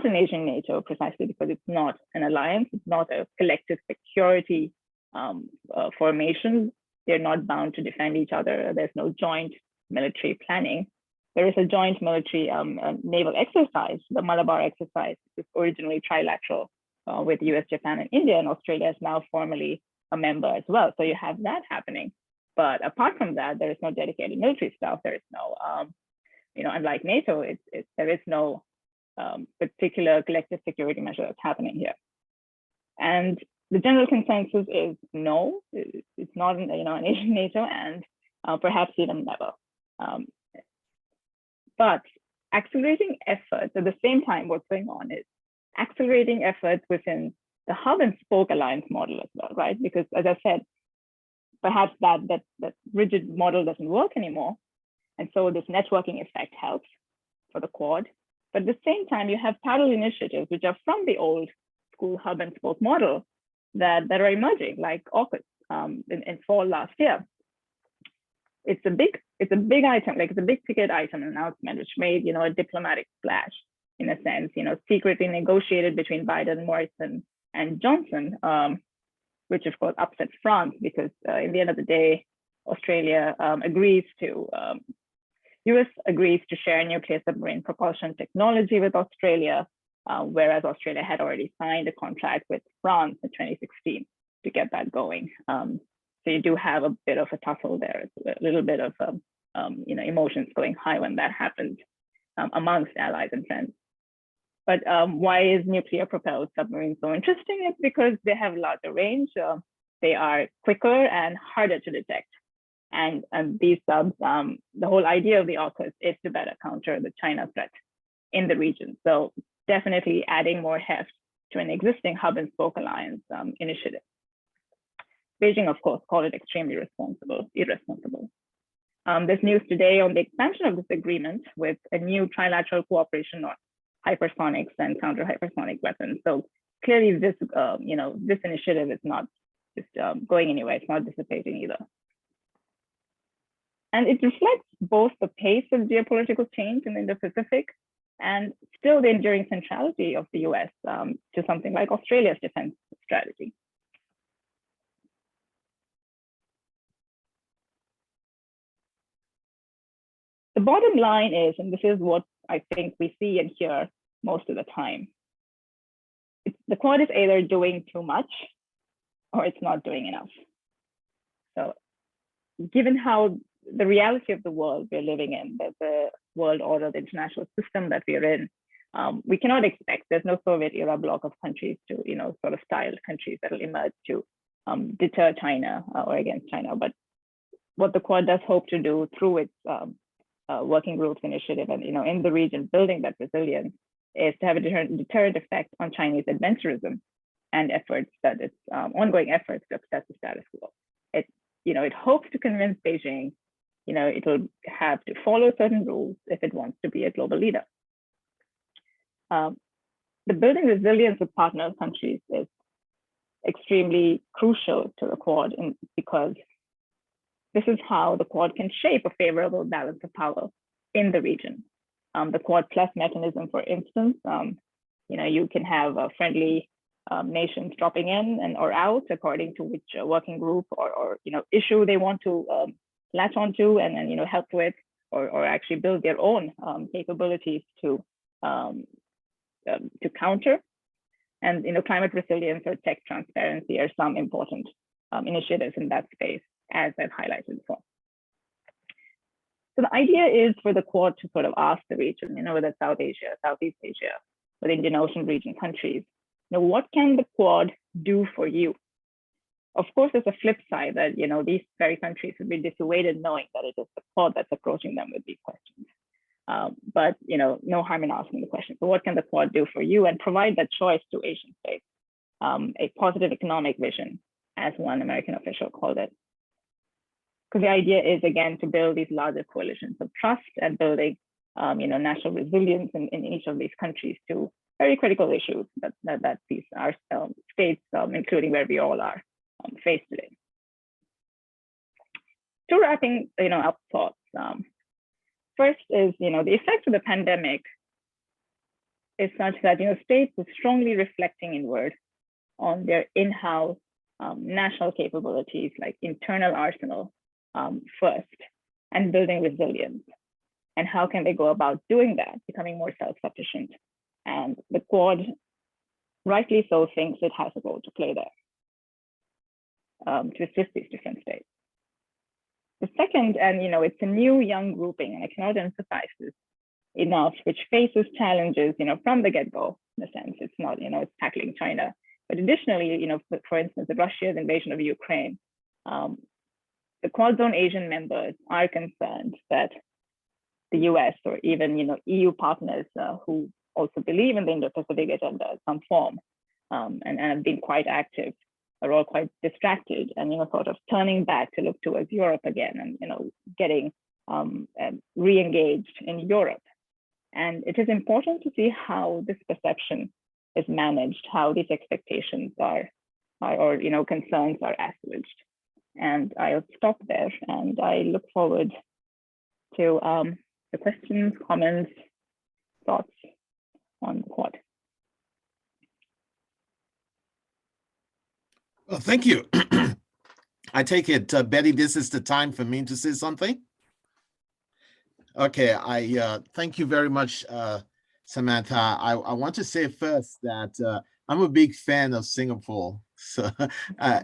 an Asian NATO precisely because it's not an alliance. It's not a collective security formation. They're not bound to defend each other. There's no joint military planning. There is a joint military naval exercise, the Malabar exercise, which was originally trilateral with US, Japan, and India, and Australia is now formally a member as well. So you have that happening. But apart from that, there is no dedicated military staff. There is no, unlike NATO, there is no particular collective security measure that's happening here. And the general consensus is no, it's not an Asian NATO, and perhaps even never. But accelerating efforts at the same time, what's going on is accelerating efforts within the hub and spoke alliance model as well, right? Because as I said, perhaps that rigid model doesn't work anymore. And so this networking effect helps for the Quad. But at the same time, you have parallel initiatives, which are from the old school hub and spoke model that are emerging, like AUKUS in fall last year. It's a big item, like it's a big ticket item announcement, which made, a diplomatic splash in a sense, secretly negotiated between Biden, Morrison, and Johnson, which of course upset France because in the end of the day, Australia US agrees to share nuclear submarine propulsion technology with Australia, whereas Australia had already signed a contract with France in 2016 to get that going. So you do have a bit of a tussle there, a little bit of emotions going high when that happens amongst allies and friends. But why is nuclear propelled submarines so interesting? It's because they have larger range, they are quicker and harder to detect. And these subs, the whole idea of the AUKUS is to better counter the China threat in the region. So definitely adding more heft to an existing hub and spoke alliance initiative. Beijing, of course, called it extremely irresponsible. There's news today on the expansion of this agreement with a new trilateral cooperation on hypersonics and counter hypersonic weapons. So clearly this, this initiative is not just going anywhere. It's not dissipating either. And it reflects both the pace of geopolitical change in the Indo-Pacific and still the enduring centrality of the US to something like Australia's defense strategy. The bottom line is, and this is what I think we see and hear most of the time, the Quad is either doing too much or it's not doing enough. So given how the reality of the world we're living in, the world order, the international system that we're in, we cannot expect, there's no Soviet era bloc of countries to, sort of styled countries that will emerge to deter China or against China. But what the Quad does hope to do through its working groups initiative and, in the region, building that resilience is to have a deterrent effect on Chinese adventurism and efforts that its ongoing efforts to upset the status quo. It hopes to convince Beijing, it'll have to follow certain rules if it wants to be a global leader. The building resilience of partner countries is extremely crucial to the Quad because this is how the Quad can shape a favorable balance of power in the region. The Quad Plus mechanism, for instance, you can have a friendly nations dropping in and or out according to which working group or issue they want to latch onto and then help with, or actually build their own capabilities to counter. And climate resilience or tech transparency are some important initiatives in that space, as I've highlighted before. So the idea is for the Quad to sort of ask the region, whether South Asia, Southeast Asia, or the Indian Ocean region countries, what can the Quad do for you? Of course, there's a flip side that these very countries would be dissuaded knowing that it is the Quad that's approaching them with these questions. But no harm in asking the question. So what can the Quad do for you, and provide that choice to Asian states, a positive economic vision, as one American official called it. Because the idea is, again, to build these larger coalitions of trust and building national resilience in each of these countries to very critical issues that these are states, including where we all are, face today. To wrapping up thoughts. First is, the effects of the pandemic is such that, states are strongly reflecting inward on their in-house national capabilities, like internal arsenal first, and building resilience. And how can they go about doing that, becoming more self-sufficient? And the Quad, rightly so, thinks it has a role to play there to assist these different states. The second, and it's a new young grouping, and I cannot emphasize this enough, which faces challenges, from the get-go, in a sense. It's not, it's tackling China. But additionally, for instance, Russia's invasion of Ukraine, the Quad Zone Asian members are concerned that the US or even, EU partners who also believe in the Indo-Pacific agenda in some form and have been quite active, are all quite distracted and sort of turning back to look towards Europe again and getting re-engaged in Europe. And it is important to see how this perception is managed, how these expectations are or concerns are assuaged. And I'll stop there, and I look forward to the questions, comments, thoughts on the Quad. Well, thank you. I take it, Betty, this is the time for me to say something. Okay, I thank you very much, Samantha. I want to say first that I'm a big fan of Singapore. So I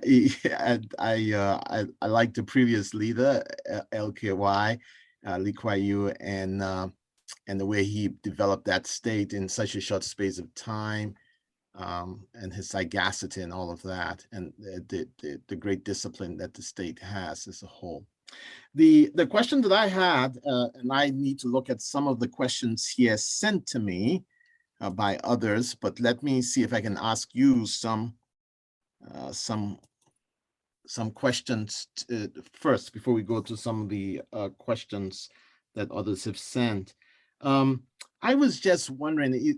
like the previous leader, LKY, Lee Kuan Yew, and the way he developed that state in such a short space of time. And his sagacity and all of that, and the great discipline that the state has as a whole. The question that I had, and I need to look at some of the questions he has sent to me by others, but let me see if I can ask you some questions first before we go to some of the questions that others have sent. I was just wondering,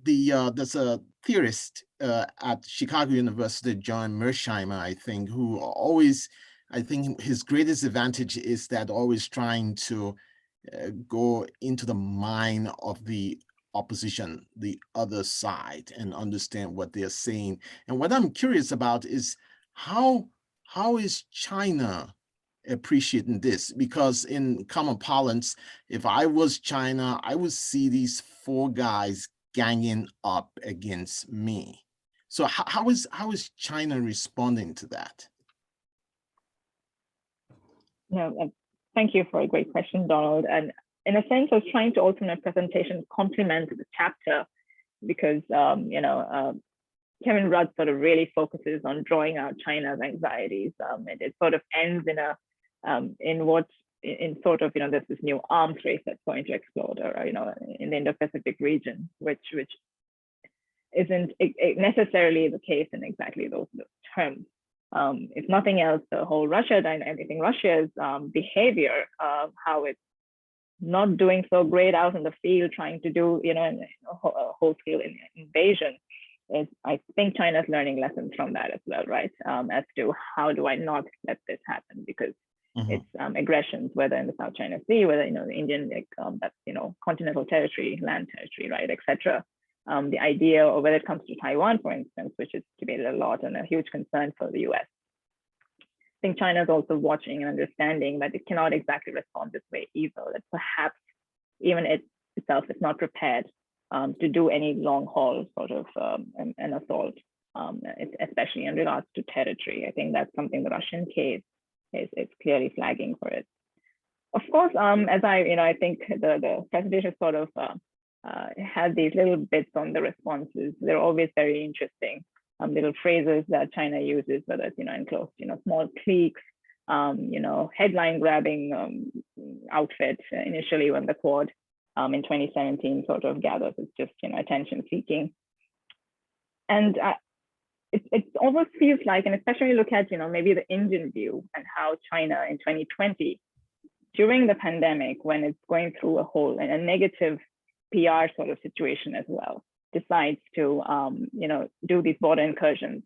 there's a theorist at Chicago University, John Mersheimer, I think, who always, I think his greatest advantage is that always trying to go into the mind of the opposition, the other side, and understand what they're saying. And what I'm curious about is how is China appreciating this? Because in common parlance, if I was China, I would see these four guys ganging up against me. So how is China responding to that? Thank you for a great question, Donald. And in a sense, I was trying to also in a presentation complement the chapter, because Kevin Rudd sort of really focuses on drawing out China's anxieties. And it sort of ends in sort of there's this new arms race that's going to explode, or in the Indo-Pacific region, which isn't necessarily the case in exactly those terms. If nothing else, the whole Russia dynamic, Russia's behavior, how it's not doing so great out in the field, trying to do a whole-scale invasion, is, I think China's learning lessons from that as well, right? As to how do I not let this happen, because it's aggressions, whether in the South China Sea, whether the Indian that's continental territory, land territory, right, etc. the idea, or whether it comes to Taiwan, for instance, which is debated a lot and a huge concern for the US. I think China is also watching and understanding that it cannot exactly respond this way either, that perhaps even it itself is not prepared to do any long haul sort of an assault, especially in regards to territory. I think that's something the Russian case is clearly flagging for it. Of course, as I think the presentation sort of had these little bits on the responses. They're always very interesting. Little phrases that China uses, whether it's enclosed, small cliques, headline grabbing outfit initially when the Quad in 2017 sort of gathers. It's just attention seeking, and it almost feels like, and especially when you look at maybe the Indian view and how China in 2020 during the pandemic, when it's going through a negative PR sort of situation as well, decides to do these border incursions,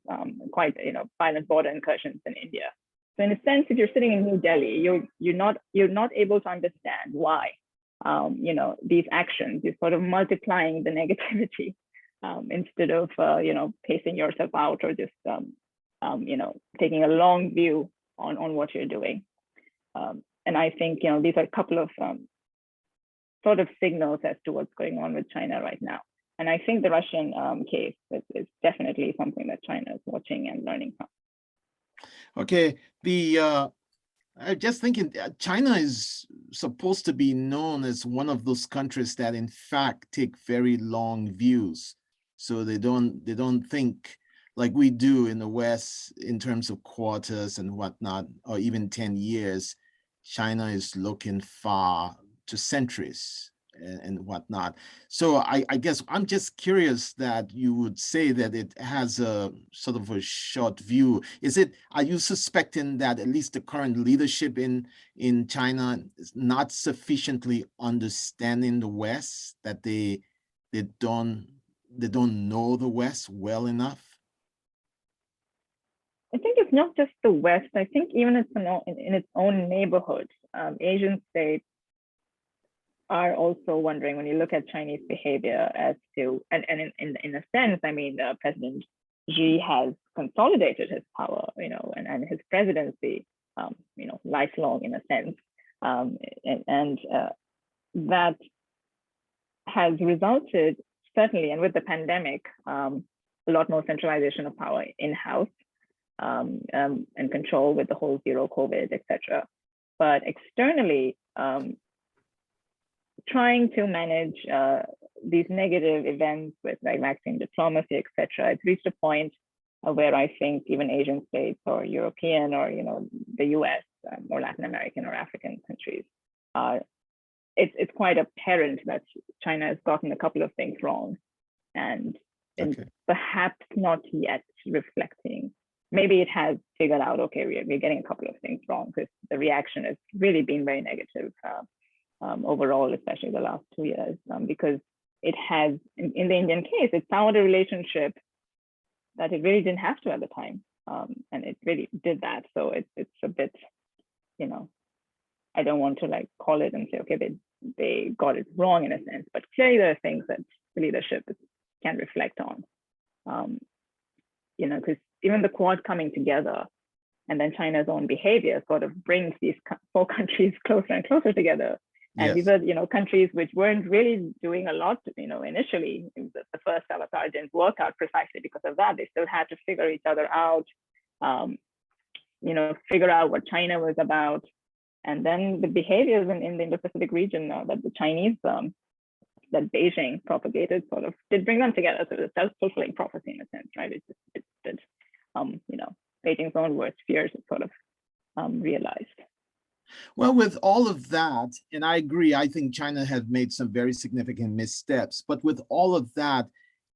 quite violent border incursions in India. So in a sense, if you're sitting in New Delhi, you're not able to understand why these actions, you're sort of multiplying the negativity instead of pacing yourself out, or just taking a long view on what you're doing. And I think these are a couple of sort of signals as to what's going on with China right now. And I think the Russian case is definitely something that China is watching and learning from. Okay, I'm just thinking, China is supposed to be known as one of those countries that in fact take very long views. So they don't think like we do in the West in terms of quarters and whatnot, or even 10 years. China is looking far to centuries and whatnot. So I guess I'm just curious that you would say that it has a sort of a short view. Are you suspecting that at least the current leadership in China is not sufficiently understanding the West, that they don't know the West well enough? I think it's not just the West. I think even in its own neighborhood, Asian states are also wondering, when you look at Chinese behavior, as to, and in a sense, I mean, President Xi has consolidated his power, and his presidency, lifelong in a sense, and that has resulted certainly, and with the pandemic, a lot more centralization of power in-house, and control with the whole zero COVID, etc. But externally, trying to manage these negative events with like vaccine diplomacy, etc. It's reached a point where I think even Asian states or European or the US or Latin American or African countries, it's quite apparent that China has gotten a couple of things wrong, and perhaps not yet reflecting. Maybe it has figured out, okay, we're getting a couple of things wrong, because the reaction has really been very negative overall, especially the last 2 years, because it has, in the Indian case, it soured a relationship that it really didn't have to at the time, and it really did that. So it's a bit, I don't want to like call it and say, okay, they got it wrong in a sense, but clearly there are things that the leadership can reflect on, because even the Quad coming together and then China's own behavior sort of brings these 4 countries closer and closer together. And these are, countries which weren't really doing a lot, initially. The first avatar didn't work out precisely because of that. They still had to figure each other out, figure out what China was about. And then the behaviors in the Indo-Pacific region that the Chinese, that Beijing propagated, sort of did bring them together. So it was a self-fulfilling prophecy in a sense, right? It did, Beijing's own worst fears sort of realized. Well, with all of that, and I agree, I think China has made some very significant missteps, but with all of that,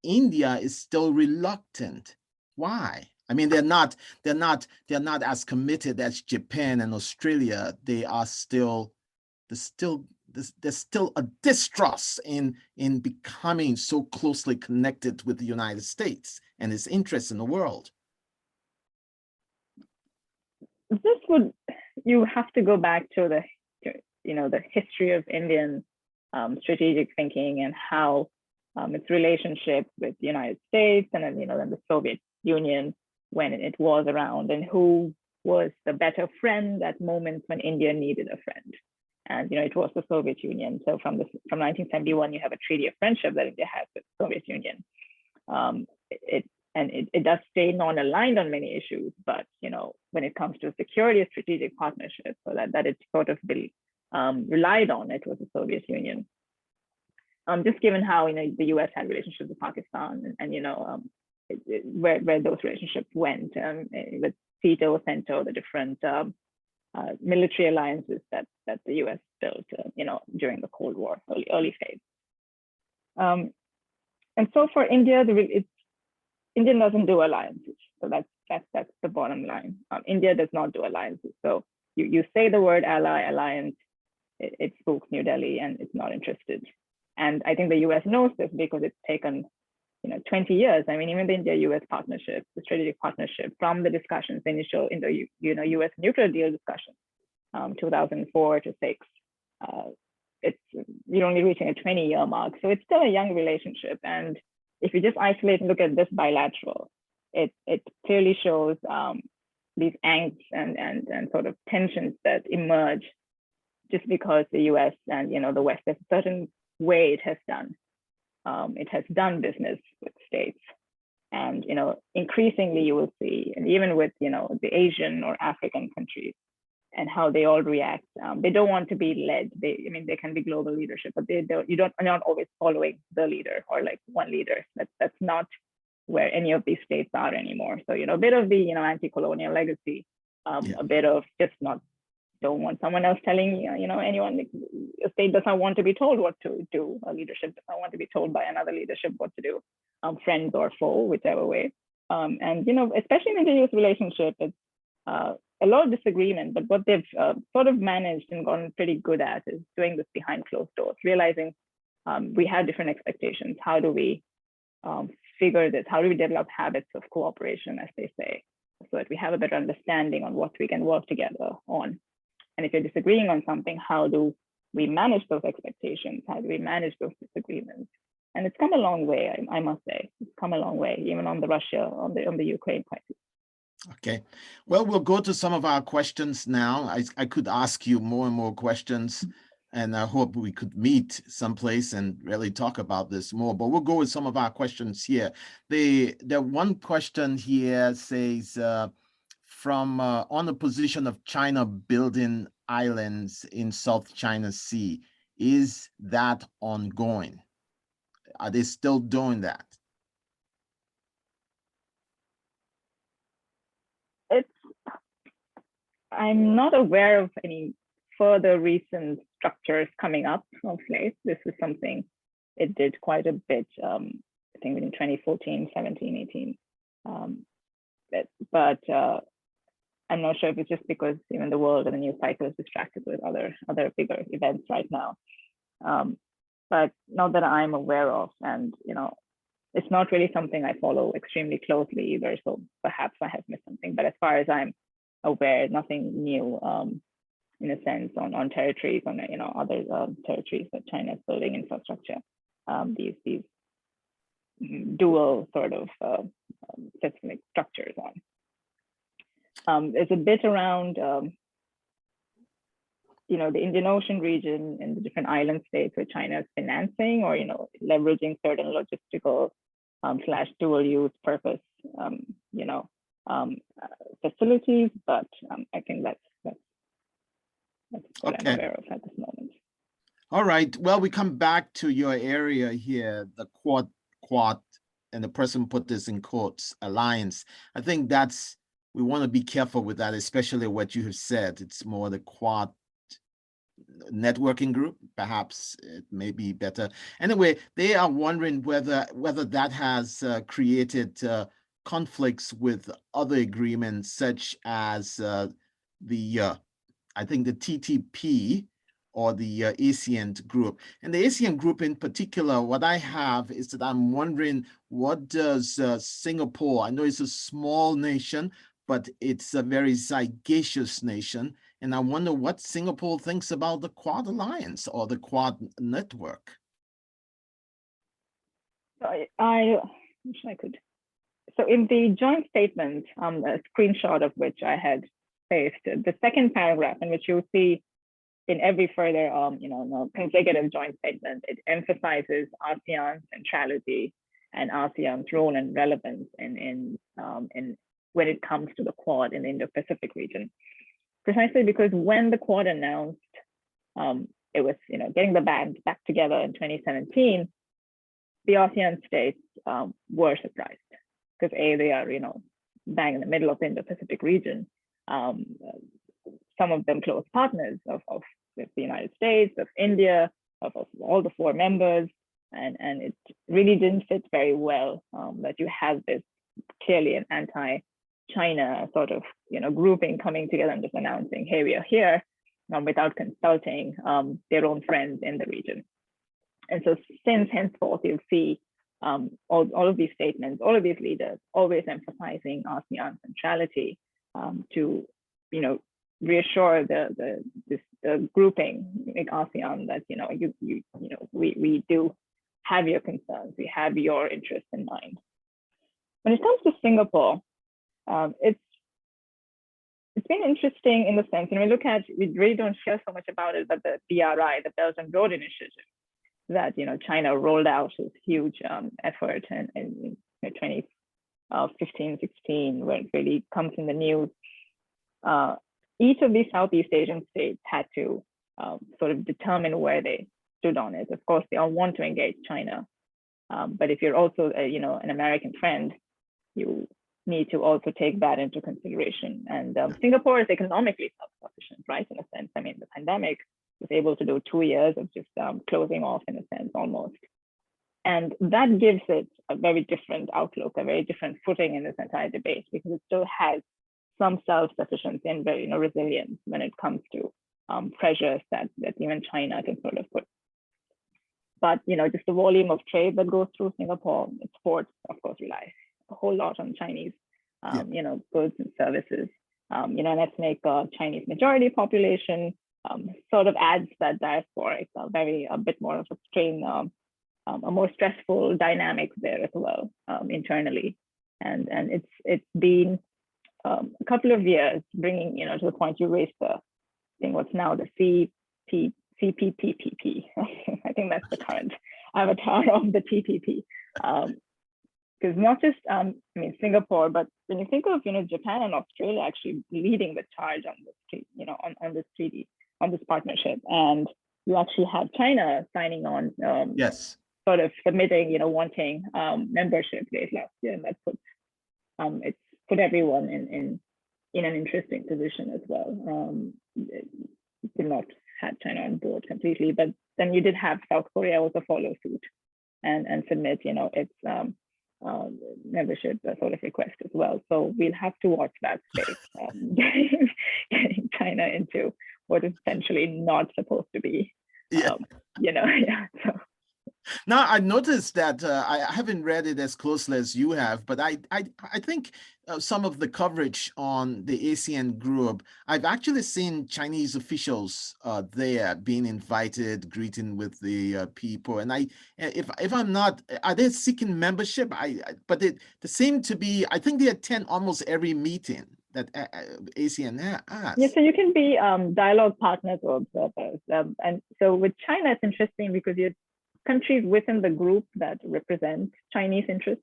India is still reluctant. Why? I mean, they're not as committed as Japan and Australia. There's still a distrust in becoming so closely connected with the United States and its interests in the world. You have to go back to the history of Indian strategic thinking, and how its relationship with the United States, and then, then the Soviet Union when it was around, and who was the better friend at moments when India needed a friend. And it was the Soviet Union. So from 1971, you have a treaty of friendship that India has with the Soviet Union. It does stay non-aligned on many issues, but when it comes to security, strategic partnership, so that it sort of relied on, it was the Soviet Union. Just given how the U.S. had relationships with Pakistan, and where those relationships went, with CETO, CENTO, the different military alliances that the U.S. built, during the Cold War, early phase. And so for India, India doesn't do alliances. So that's the bottom line. India does not do alliances. So you say the word ally, alliance, it spooks New Delhi, and it's not interested. And I think the U.S. knows this because it's taken 20 years. I mean, even the India-U.S. partnership, the strategic partnership, from the discussions, the initial U.S. nuclear deal discussions, 2004 to 6, you're only reaching a 20-year mark. So it's still a young relationship. And if you just isolate and look at this bilateral, it clearly shows these angst and sort of tensions that emerge just because the U.S. and the West, there's a certain way it has done business with states. And increasingly you will see, and even with the Asian or African countries and how they all react, they don't want to be led. They can be global leadership, but you're not always following the leader or like one leader. That's not where any of these states are anymore. So a bit of the anti-colonial legacy, a bit of just don't want someone else telling anyone. A state does not want to be told what to do. A leadership does not want to be told by another leadership what to do, friends or foe, whichever way. And especially in the U.S. relationship, it's a lot of disagreement. But what they've sort of managed and gotten pretty good at is doing this behind closed doors, realizing we have different expectations. How do we figure this? How do we develop habits of cooperation, as they say, so that we have a better understanding on what we can work together on? And if you're disagreeing on something, how do we manage those expectations? How do we manage those disagreements? And it's come a long way, I must say. It's come a long way, even on the Russia, on the Ukraine crisis. Okay, well, we'll go to some of our questions now. I could ask you more and more questions, and I hope we could meet someplace and really talk about this more, but we'll go with some of our questions here. The one question here says, on the position of China building islands in South China Sea, is that ongoing? Are they still doing that? I'm not aware of any further recent structures coming up of late. This is something it did quite a bit, I think in 2014, 17, 18. But I'm not sure if it's just because even the world and the news cycle is distracted with other bigger events right now. But not that I'm aware of, and it's not really something I follow extremely closely either. So perhaps I have missed something. But as far as I'm aware, nothing new in a sense on territories, on other territories that China is building infrastructure. These dual sort of seismic structures on. There's a bit around the Indian Ocean region and the different island states where China is financing or leveraging certain logistical / dual use purpose facilities, but I think that's what I'm aware of at this moment. All right. Well, we come back to your area here, the Quad, and the person put this in quotes, alliance. I think we want to be careful with that, especially what you have said. It's more the Quad networking group. Perhaps it may be better. Anyway, they are wondering whether that has created conflicts with other agreements, such as I think the TTP or the ASEAN group. And the ASEAN group in particular, what I have is that I'm wondering, what does Singapore, I know it's a small nation, but it's a very sagacious nation. And I wonder what Singapore thinks about the Quad Alliance or the Quad Network. I wish I could. So in the joint statement, a screenshot of which I had pasted, the second paragraph in which you'll see in every further, consecutive joint statement, it emphasizes ASEAN's centrality and ASEAN's role and relevance in when it comes to the Quad in the Indo-Pacific region. Precisely because when the Quad announced it was, getting the band back together in 2017, the ASEAN states were surprised because they are, bang in the middle of the Indo-Pacific region. Some of them close partners of the United States, of India, of all the 4 members, and it really didn't fit very well that you have this clearly an anti-China sort of grouping coming together and just announcing, hey, we are here, without consulting their own friends in the region. And so since henceforth, you'll see all of these statements, all of these leaders always emphasizing ASEAN centrality to, reassure the grouping in ASEAN that, we do have your concerns, we have your interests in mind. When it comes to Singapore, it's been interesting in the sense, we look at, we really don't hear so much about it, but the BRI, the Belt and Road Initiative, that China rolled out this huge effort in 2015, 16, where it really comes in the news. Each of these Southeast Asian states had to sort of determine where they stood on it. Of course, they all want to engage China, but if you're also an American friend, you need to also take that into consideration. And Singapore is economically self-sufficient, right? In a sense, the pandemic was able to do 2 years of just closing off in a sense almost. And that gives it a very different outlook, a very different footing in this entire debate, because it still has some self-sufficiency and very resilience when it comes to pressures that even China can sort of put. But just the volume of trade that goes through Singapore, exports, of course, rely a whole lot on Chinese, goods and services. An ethnic Chinese majority population sort of adds that diasporic, a bit more of a strain, a more stressful dynamic there as well internally, and it's been a couple of years bringing to the point you raised the thing, what's now the CPTPP. I think that's the current avatar of the TPP. Because not just Singapore, but when you think of Japan and Australia actually leading the charge on this on this treaty, on this partnership, and you actually have China signing on, yes, sort of submitting, wanting membership late last year, and that puts it's put everyone in an interesting position as well. Did not have China on board completely, but then you did have South Korea also follow suit and submit, its membership sort of request as well. So we'll have to watch that space, getting China into what is essentially not supposed to be. So. Now, I noticed that I haven't read it as closely as you have, but I think some of the coverage on the ASEAN group, I've actually seen Chinese officials there being invited, greeting with the people. And if I'm not, are they seeking membership? But they seem to be, I think they attend almost every meeting that ASEAN has. Yeah, so you can be dialogue partners or observers. And so with China, it's interesting because you're countries within the group that represent Chinese interests,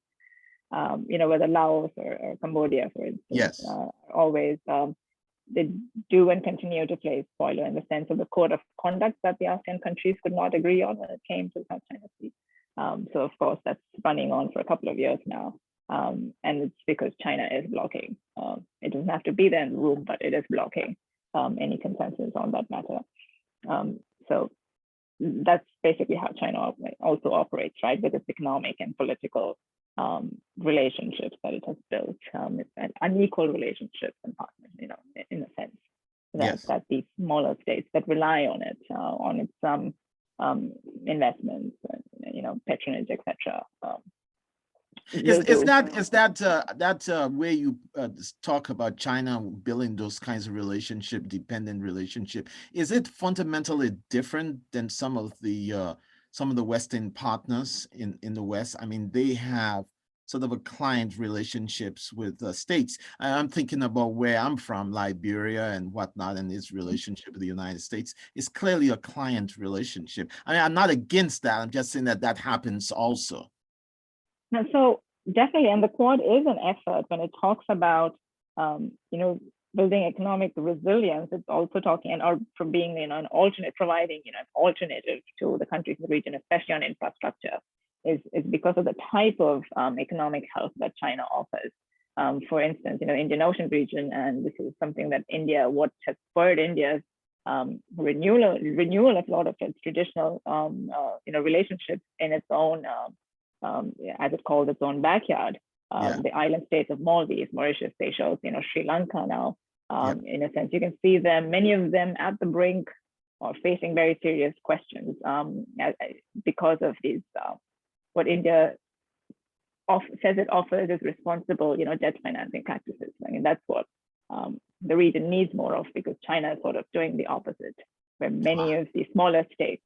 whether Laos or Cambodia, for instance, yes, always they do and continue to play spoiler in the sense of the code of conduct that the ASEAN countries could not agree on when it came to South China Sea. So of course that's running on for a couple of years now, and it's because China is blocking. It doesn't have to be there in the room, but it is blocking any consensus on that matter. So that's basically how China also operates, right, with its economic and political relationships that it has built. It's an unequal relationships and partners, in a sense, that these smaller states that rely on it, on its investments, patronage, etc. Is that where you talk about China building those kinds of dependent relationship? Is it fundamentally different than some of the some of the Western partners in the West, I mean, they have sort of a client relationships with states. I'm thinking about where I'm from, Liberia and whatnot, and its relationship with the United States is clearly a client relationship. I mean, I'm not against that. I'm just saying that that happens also. And so definitely, and the Quad is an effort when it talks about, building economic resilience. It's also talking or from being, an alternate, providing, an alternative to the countries in the region, especially on infrastructure, is because of the type of economic help that China offers. For instance, Indian Ocean region, and this is something that what has spurred India's renewal of a lot of its traditional, relationships in its own, as it calls its own backyard. The island states of Maldives, Mauritius, Seychelles, Sri Lanka now. In a sense, you can see them, many of them at the brink or facing very serious questions because of these, what India says it offers is responsible, debt financing practices. I mean, that's what the region needs more of, because China is sort of doing the opposite, where many of the smaller states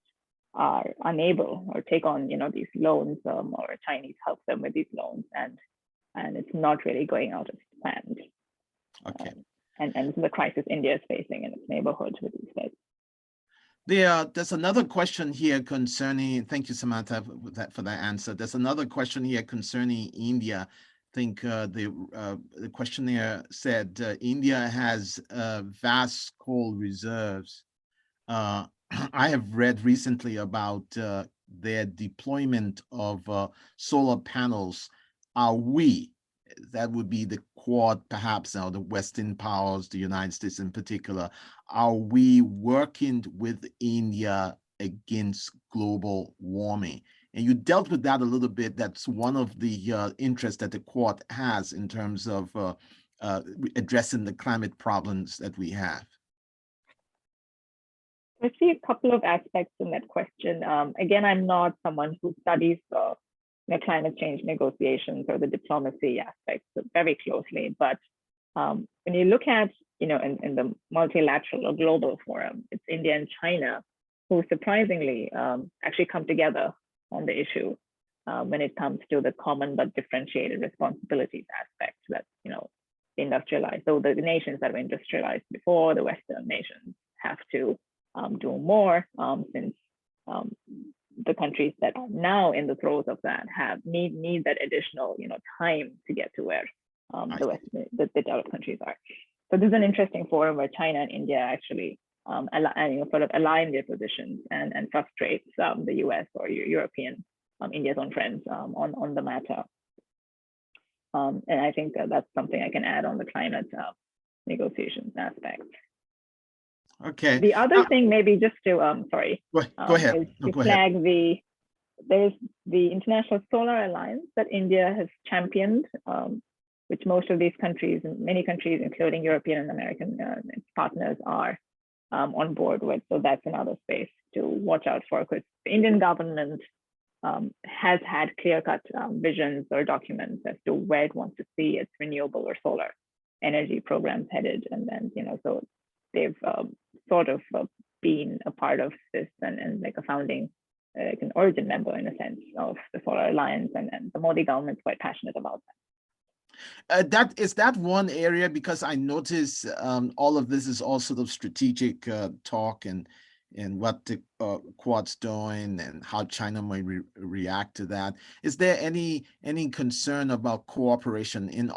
are unable or take on, these loans, or Chinese help them with these loans, and it's not really going out as planned. Okay. And this is a crisis India is facing in its neighborhood with these states. There's another question here concerning, thank you, Samantha, for that answer. There's another question here concerning India. I think the questionnaire said India has vast coal reserves. I have read recently about their deployment of solar panels. That would be the Quad, perhaps, now the Western powers, the United States in particular, are we working with India against global warming? And you dealt with that a little bit. That's one of the interests that the Quad has in terms of addressing the climate problems that we have. I see a couple of aspects in that question. Again, I'm not someone who studies climate change negotiations or the diplomacy aspects very closely, but when you look at, in the multilateral or global forum, it's India and China who surprisingly actually come together on the issue when it comes to the common but differentiated responsibilities aspect that, industrialized. So the nations that were industrialized before, the Western nations, have to do more since the countries that are now in the throes of that need that additional time to get to where the developed countries are. So this is an interesting forum where China and India actually sort of align their positions and frustrates the US or European, India's own friends on the matter. And I think that's something I can add on the climate negotiations aspect. Okay. The other thing, maybe just to go ahead. Is to flag there's the International Solar Alliance that India has championed, which most of these countries, and many countries, including European and American partners, are on board with. So that's another space to watch out for, because the Indian government has had clear-cut visions or documents as to where it wants to see its renewable or solar energy programs headed, and then so they've sort of been a part of this and like a founding, like an origin member in a sense of the Solar Alliance, and the Modi government's quite passionate about that. Is that one area, because I notice all of this is all sort of strategic talk and what the Quad's doing and how China might react to that. Is there any concern about cooperation? In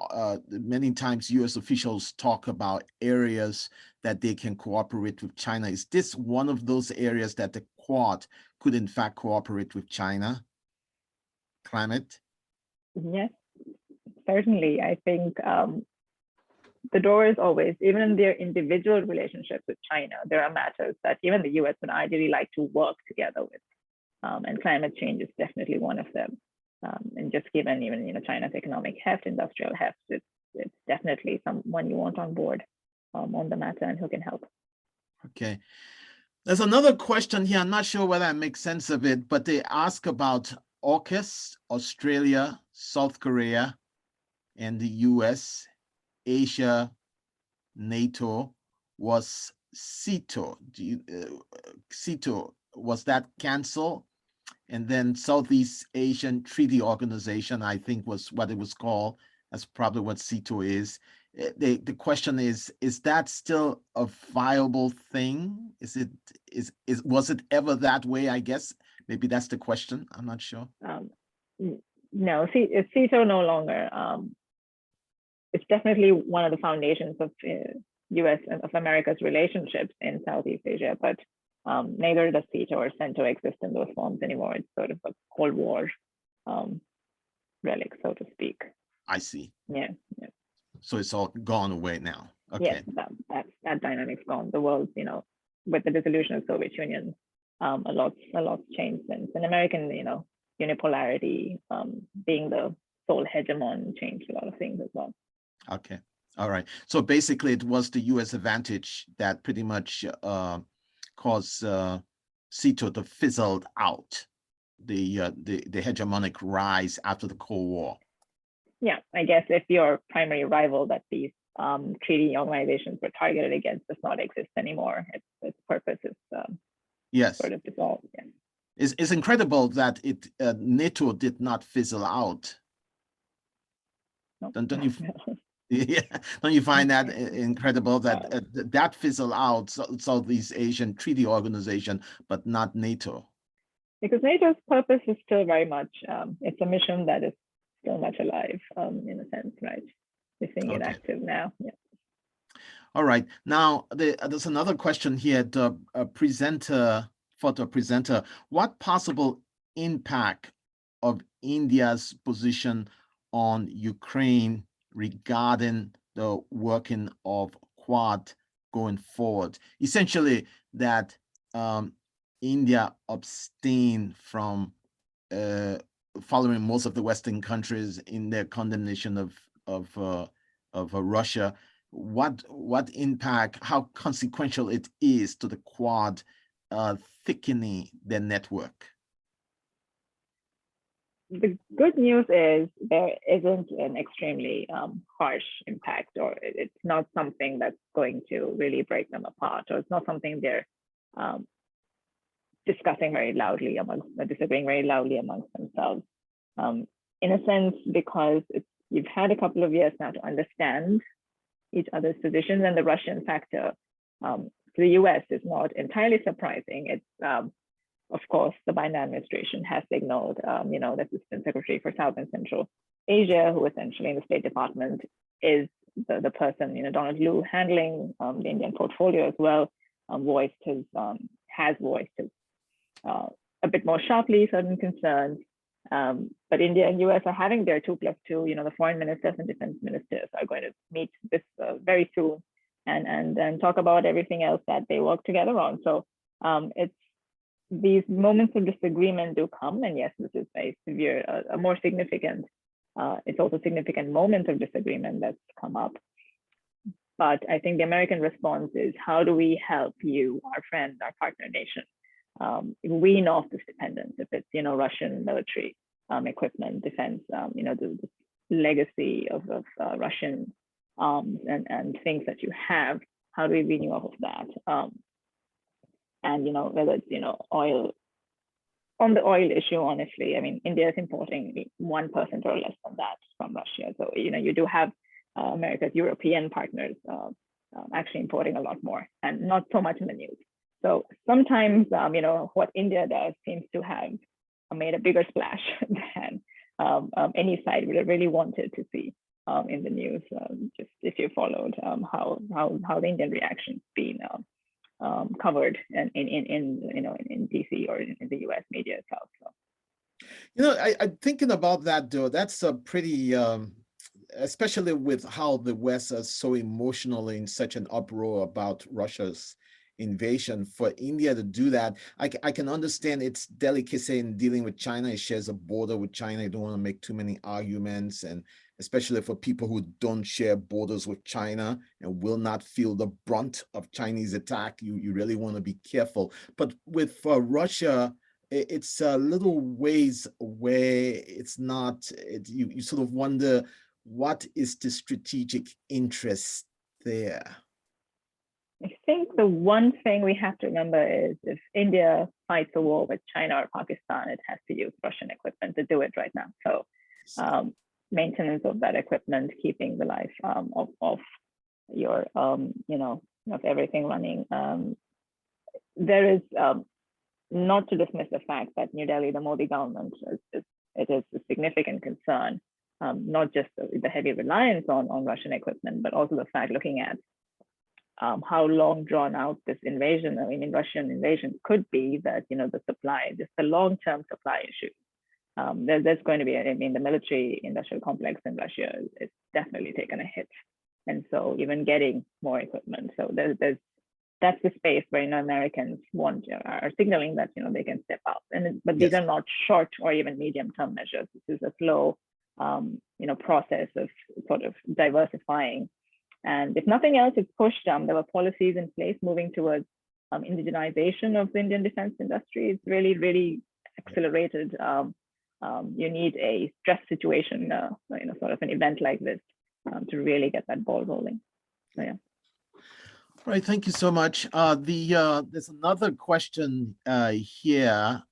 many times U.S. officials talk about areas that they can cooperate with China. Is this one of those areas that the Quad could in fact cooperate with China? Climate? Yes, certainly. I think the door is always, even in their individual relationships with China, there are matters that even the US would ideally like to work together with. And climate change is definitely one of them. And just given even China's economic heft, industrial heft, it's definitely someone you want on board on the matter and who can help. Okay. There's another question here. I'm not sure whether I make sense of it, but they ask about AUKUS, Australia, South Korea, and the US, Asia, NATO. Was CETO, CETO, was that canceled? and then Southeast Asian Treaty Organization, I think was what it was called. That's probably what SEATO is. The question is that still a viable thing? Was it ever that way? I guess maybe that's the question. I'm not sure. No, SEATO no longer. It's definitely one of the foundations of U.S. and of America's relationships in Southeast Asia, but neither does SEATO or CENTO exist in those forms anymore. It's sort of a Cold War relic, so to speak. I see. Yeah. So it's all gone away now. Okay. Yes, that dynamic's gone. The world, with the dissolution of the Soviet Union, a lot's changed since. And American, unipolarity, being the sole hegemon, changed a lot of things as well. Okay. All right. So basically, it was the U.S. advantage that pretty much caused SEATO to fizzle out, the hegemonic rise after the Cold War. Yeah, I guess if your primary rival that these treaty organizations were targeted against does not exist anymore, its purpose is yes, sort of dissolved. Yeah. It's incredible that NATO did not fizzle out. No. Don't you? Yeah, don't you find that incredible that that fizzle out Southeast Asian Treaty Organization, but not NATO? Because NATO's purpose is still very much, it's a mission that is still much alive, in a sense, right? We're seeing it active now. Yeah. All right. Now, there's another question here. The presenter, what possible impact of India's position on Ukraine regarding the working of Quad going forward? Essentially, that India abstain from following most of the Western countries in their condemnation of Russia. What impact, how consequential it is to the Quad thickening their network? The good news is there isn't an extremely harsh impact, or it's not something that's going to really break them apart, or it's not something they're discussing very loudly disagreeing very loudly amongst themselves. In a sense, because you've had a couple of years now to understand each other's positions, and the Russian factor to the US is not entirely surprising. It's of course, the Biden administration has signaled, the Assistant Secretary for South and Central Asia, who essentially in the State Department is the person, Donald Lu, handling the Indian portfolio as well, has voiced his a bit more sharply certain concerns. But India and US are having their 2+2. The foreign ministers and defense ministers are going to meet this very soon and talk about everything else that they work together on. So it's these moments of disagreement do come, and yes, this is a severe, a more significant, it's also a significant moment of disagreement that's come up. But I think the American response is, how do we help you, our friend, our partner nation, wean off this dependence? If it's, Russian military equipment, defense, the legacy of Russian arms and things that you have, how do we wean you off of that? And, whether it's, oil, on the oil issue, honestly, I mean, India is importing 1% or less than that from Russia. So, you do have America's European partners actually importing a lot more, and not so much in the news. So sometimes, what India does seems to have made a bigger splash than any side would have really wanted to see in the news. Just if you followed how the Indian reaction's been covered in DC or in the US media itself. So. I'm thinking about that, though. That's a pretty, especially with how the West is so emotionally in such an uproar about Russia's invasion. For India to do that, I can understand its delicacy in dealing with China. It shares a border with China. You don't want to make too many arguments, and especially for people who don't share borders with China and will not feel the brunt of Chinese attack, you really want to be careful. But with Russia, it's a little ways away. It's not, you sort of wonder, what is the strategic interest there? think the one thing we have to remember is if India fights a war with China or Pakistan, it has to use Russian equipment to do it right now. So maintenance of that equipment, keeping the life of your, of everything running. There is, not to dismiss the fact that New Delhi, the Modi government, it is a significant concern, not just the heavy reliance on Russian equipment, but also the fact looking at how long drawn out this invasion, Russian invasion could be, that, the supply, just the long-term supply issue. There's going to be, the military industrial complex in Russia is definitely taken a hit. And so even getting more equipment. So that's the space where, Americans are signaling that, they can step up. But these are not short or even medium-term measures. This is a slow, process of sort of diversifying. And if nothing else, it's pushed. There were policies in place moving towards indigenization of the Indian defense industry. It's really, really accelerated. You need a stress situation, sort of an event like this to really get that ball rolling. So, yeah. All right, thank you so much. There's another question here.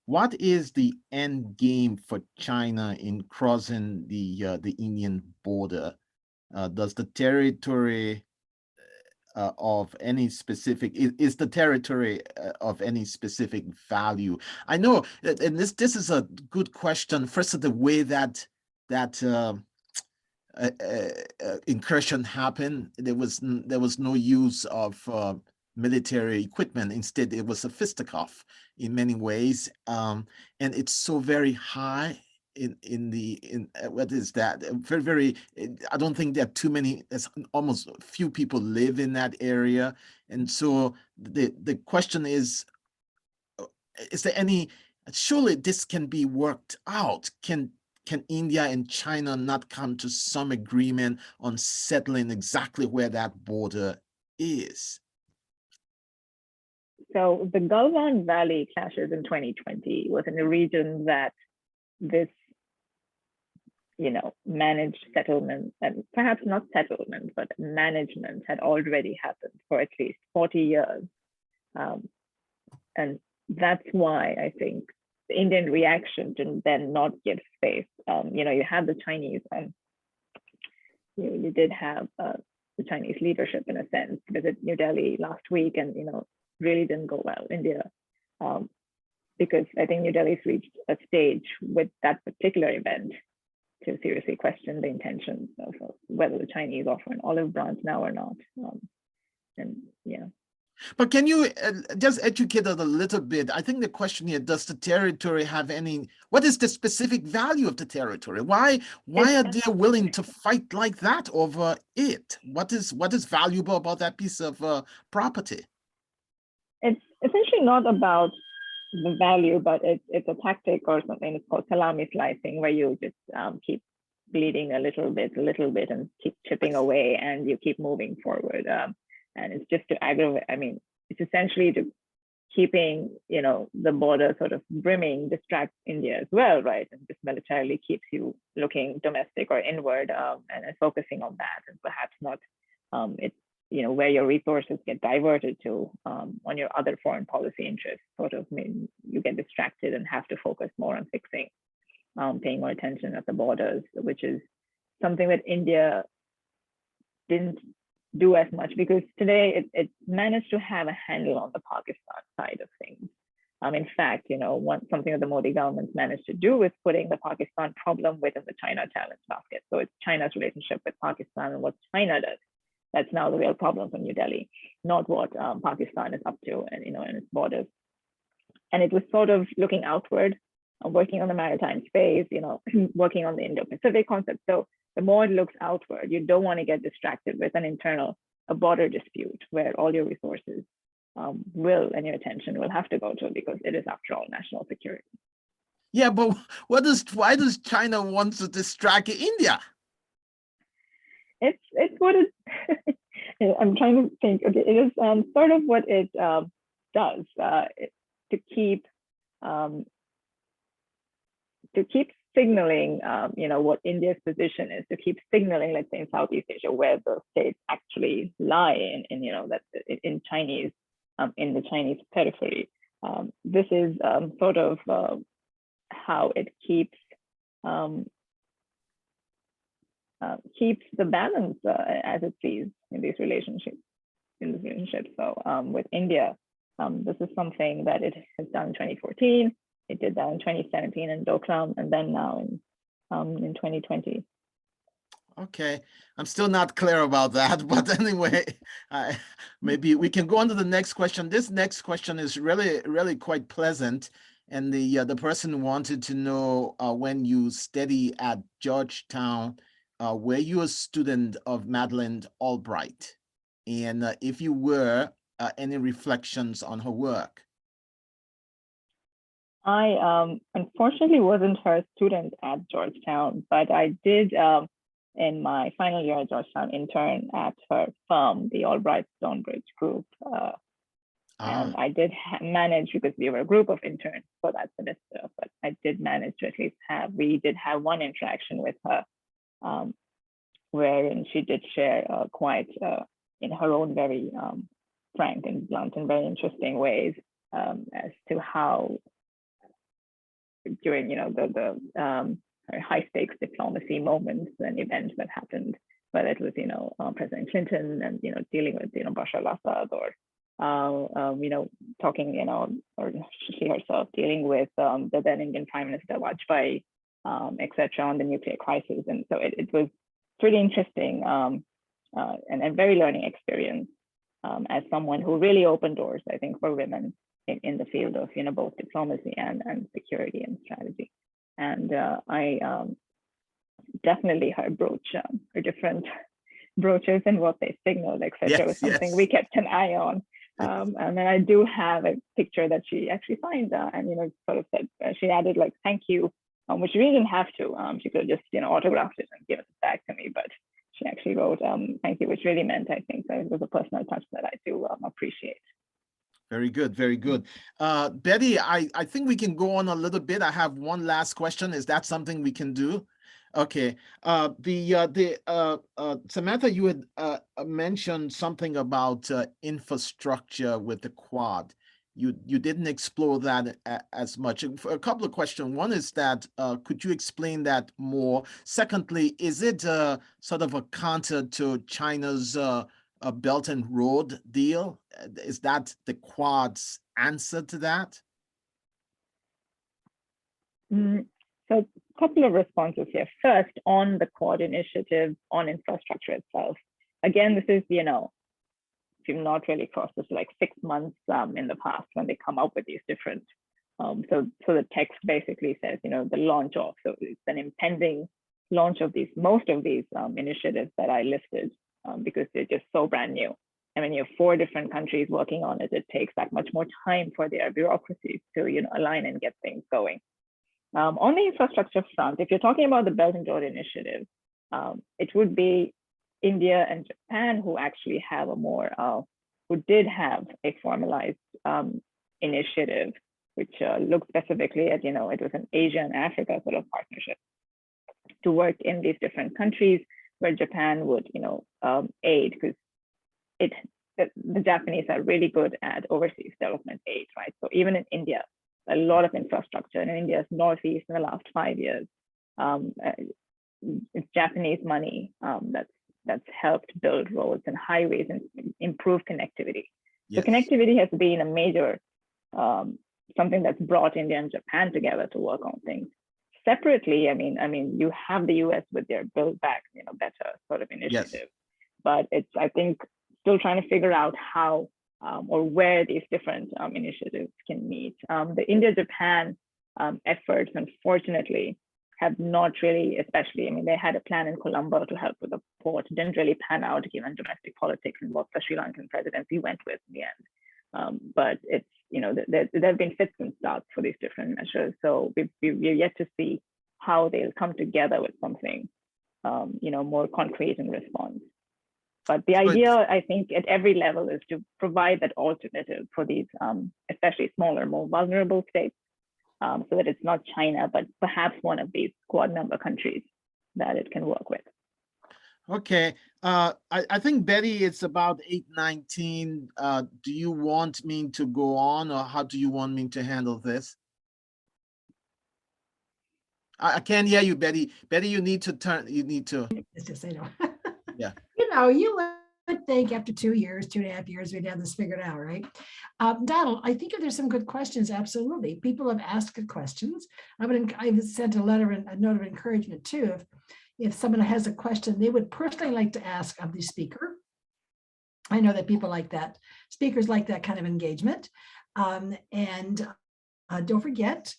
What is the end game for China in crossing the Indian border? Does the territory of any specific, is the territory of any specific value? I know, and this is a good question. First, of the way that incursion happened, there was no use of military equipment. Instead, it was a fisticuff in many ways, and it's so very high in what is that, very I don't think there are too many, there's almost few people live in that area. And so the question is there any, surely this can be worked out. Can India and China not come to some agreement on settling exactly where that border is? So the Galwan Valley clashes in 2020 was in a region that this, managed settlement, and perhaps not settlement, but management had already happened for at least 40 years. And that's why I think the Indian reaction to then not give space. You had the Chinese, and you did have the Chinese leadership, in a sense, visit New Delhi last week, and really didn't go well, India, because I think New Delhi's reached a stage with that particular event to seriously question the intentions of whether the Chinese offer an olive branch now or not. And yeah. But can you just educate us a little bit? I think the question here, does the territory have any, what is the specific value of the territory? Why are they willing to fight like that over it? What is valuable about that piece of property? It's essentially not about the value, but it's a tactic or something. It's called salami slicing, where you just keep bleeding a little bit, and keep chipping away, and you keep moving forward. And it's just to aggravate. It's essentially to keeping, the border sort of brimming, distracts India as well, right? And just militarily keeps you looking domestic or inward, and focusing on that, and perhaps not, it's, where your resources get diverted to on your other foreign policy interests. Sort of, you get distracted and have to focus more on fixing, paying more attention at the borders, which is something that India didn't do as much, because today it managed to have a handle on the Pakistan side of things. In fact, something that the Modi government managed to do is putting the Pakistan problem within the China challenge basket. So it's China's relationship with Pakistan and what China does. That's now the real problem for New Delhi, not what Pakistan is up to, and in its borders. And it was sort of looking outward, working on the maritime space, working on the Indo-Pacific concept. So the more it looks outward, you don't want to get distracted with a border dispute where all your resources and your attention will have to go to, because it is, after all, national security. Yeah, but why does China want to distract India? It's what it. I'm trying to think. Okay, it is sort of what it does to keep signaling, what India's position is, to keep signaling, let's say in Southeast Asia, where the states actually lie in Chinese, in the Chinese periphery. This is sort of how it keeps the balance as it sees in these relationships. So with India, this is something that it has done in 2014. It did that in 2017 in Doctoral, and then now in 2020. Okay, I'm still not clear about that, but anyway, maybe we can go on to the next question. This next question is really quite pleasant, and the person wanted to know when you study at Georgetown, were you a student of Madeleine Albright, and if you were, any reflections on her work? I unfortunately wasn't her student at Georgetown, but I did in my final year at Georgetown intern at her firm, the Albright Stonebridge Group. And I did manage, because we were a group of interns for that semester, but I did manage to at least we did have one interaction with her, wherein she did share quite in her own very frank and blunt and very interesting ways as to how during the high stakes diplomacy moments and events that happened, whether it was President Clinton and dealing with Bashar al-Assad, or talking or she herself dealing with the then Indian Prime Minister Vajpayee, etc., on the nuclear crisis. And so it was pretty interesting and a very learning experience as someone who really opened doors, I think, for women in the field of both diplomacy and security and strategy. And I definitely her brooch, her different brooches and what they signaled, etc., was something we kept an eye on. And then I do have a picture that she actually signed and sort of said she added like thank you, which she really didn't have to. She could have just autographed it and given it back to me, but she actually wrote thank you, which really meant, I think, that it was a personal touch that I do appreciate. Very good, very good. Betty, I think we can go on a little bit. I have one last question. Is that something we can do? Okay. Samantha, you had mentioned something about infrastructure with the Quad. You didn't explore that as much. A couple of questions. One is that could you explain that more? Secondly, is it sort of a counter to China's a Belt and Road deal? Is that the Quad's answer to that? So a couple of responses here. First, on the Quad initiative on infrastructure itself. Again, this is, we've not really crossed this like 6 months in the past when they come up with these different. So the text basically says, the launch of, so it's an impending launch of most of these initiatives that I listed. Because they're just so brand new. And when you have 4 different countries working on it, it takes that much more time for their bureaucracies to align and get things going. On the infrastructure front, if you're talking about the Belt and Road Initiative, it would be India and Japan who actually have who did have a formalized initiative, which looked specifically at, it was an Asia and Africa sort of partnership to work in these different countries, where Japan would, aid, because the Japanese are really good at overseas development aid, right? So even in India, a lot of infrastructure in India's northeast in the last 5 years, it's Japanese money that's helped build roads and highways and improve connectivity. Yes. So connectivity has been a major something that's brought India and Japan together to work on things. Separately, I mean, you have the U.S. with their Build Back, Better sort of initiative, yes. But it's, I think, still trying to figure out how or where these different initiatives can meet. The India-Japan efforts, unfortunately, have not really, especially, they had a plan in Colombo to help with the port, didn't really pan out given domestic politics and what the Sri Lankan presidency went with in the end. But it's, there have been fits and starts for these different measures. So we're yet to see how they'll come together with something, more concrete in response. But the idea, I think, at every level is to provide that alternative for these, especially smaller, more vulnerable states, so that it's not China, but perhaps one of these Quad member countries that it can work with. Okay, I think Betty, it's about 8:19. Do you want me to go on, or how do you want me to handle this? I can't hear you, Betty. Betty, you need to turn. You need to. It's just, I know. Yeah. You know, you would think after 2 years, 2.5 years, we'd have this figured out, right? Donald, I think if there's some good questions, absolutely. People have asked good questions. I've sent a note of encouragement too. If someone has a question they would personally like to ask of the speaker. I know that people like that. Speakers like that kind of engagement. And don't forget,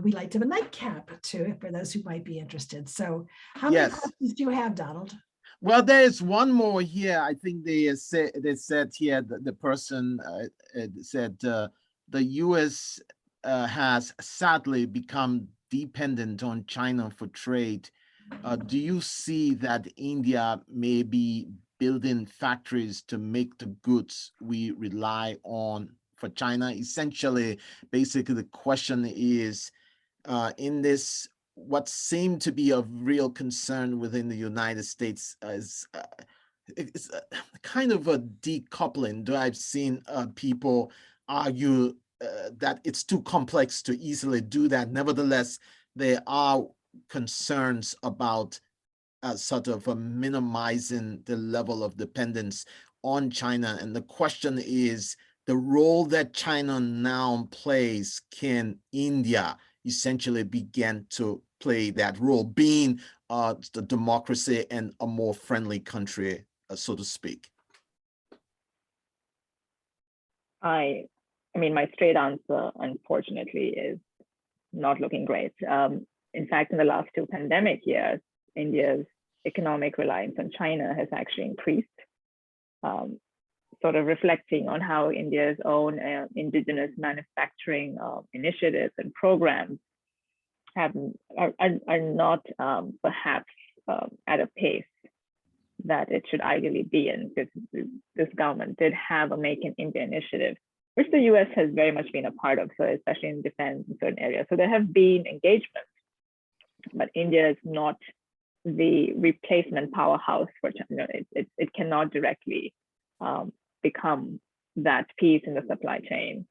we like to have a nightcap too, for those who might be interested. So how many questions do you have, Donald? Well, there is one more here. I think they said here that the person said the U.S. Has sadly become dependent on China for trade. Do you see that India may be building factories to make the goods we rely on for China? Essentially, basically, the question is, in this, what seemed to be of real concern within the United States is it's kind of a decoupling. I've seen people argue that it's too complex to easily do that. Nevertheless, there are concerns about sort of minimizing the level of dependence on China. And the question is, the role that China now plays, can India essentially begin to play that role, being the democracy and a more friendly country, so to speak? I mean, my straight answer, unfortunately, is not looking great. In fact, in the last 2 pandemic years, India's economic reliance on China has actually increased, sort of reflecting on how India's own indigenous manufacturing initiatives and programs are not perhaps at a pace that it should ideally be in. This government did have a Make in India initiative, which the US has very much been a part of, so especially in defense in certain areas. So there have been engagements, but India is not the replacement powerhouse for China. It cannot directly become that piece in the supply chain,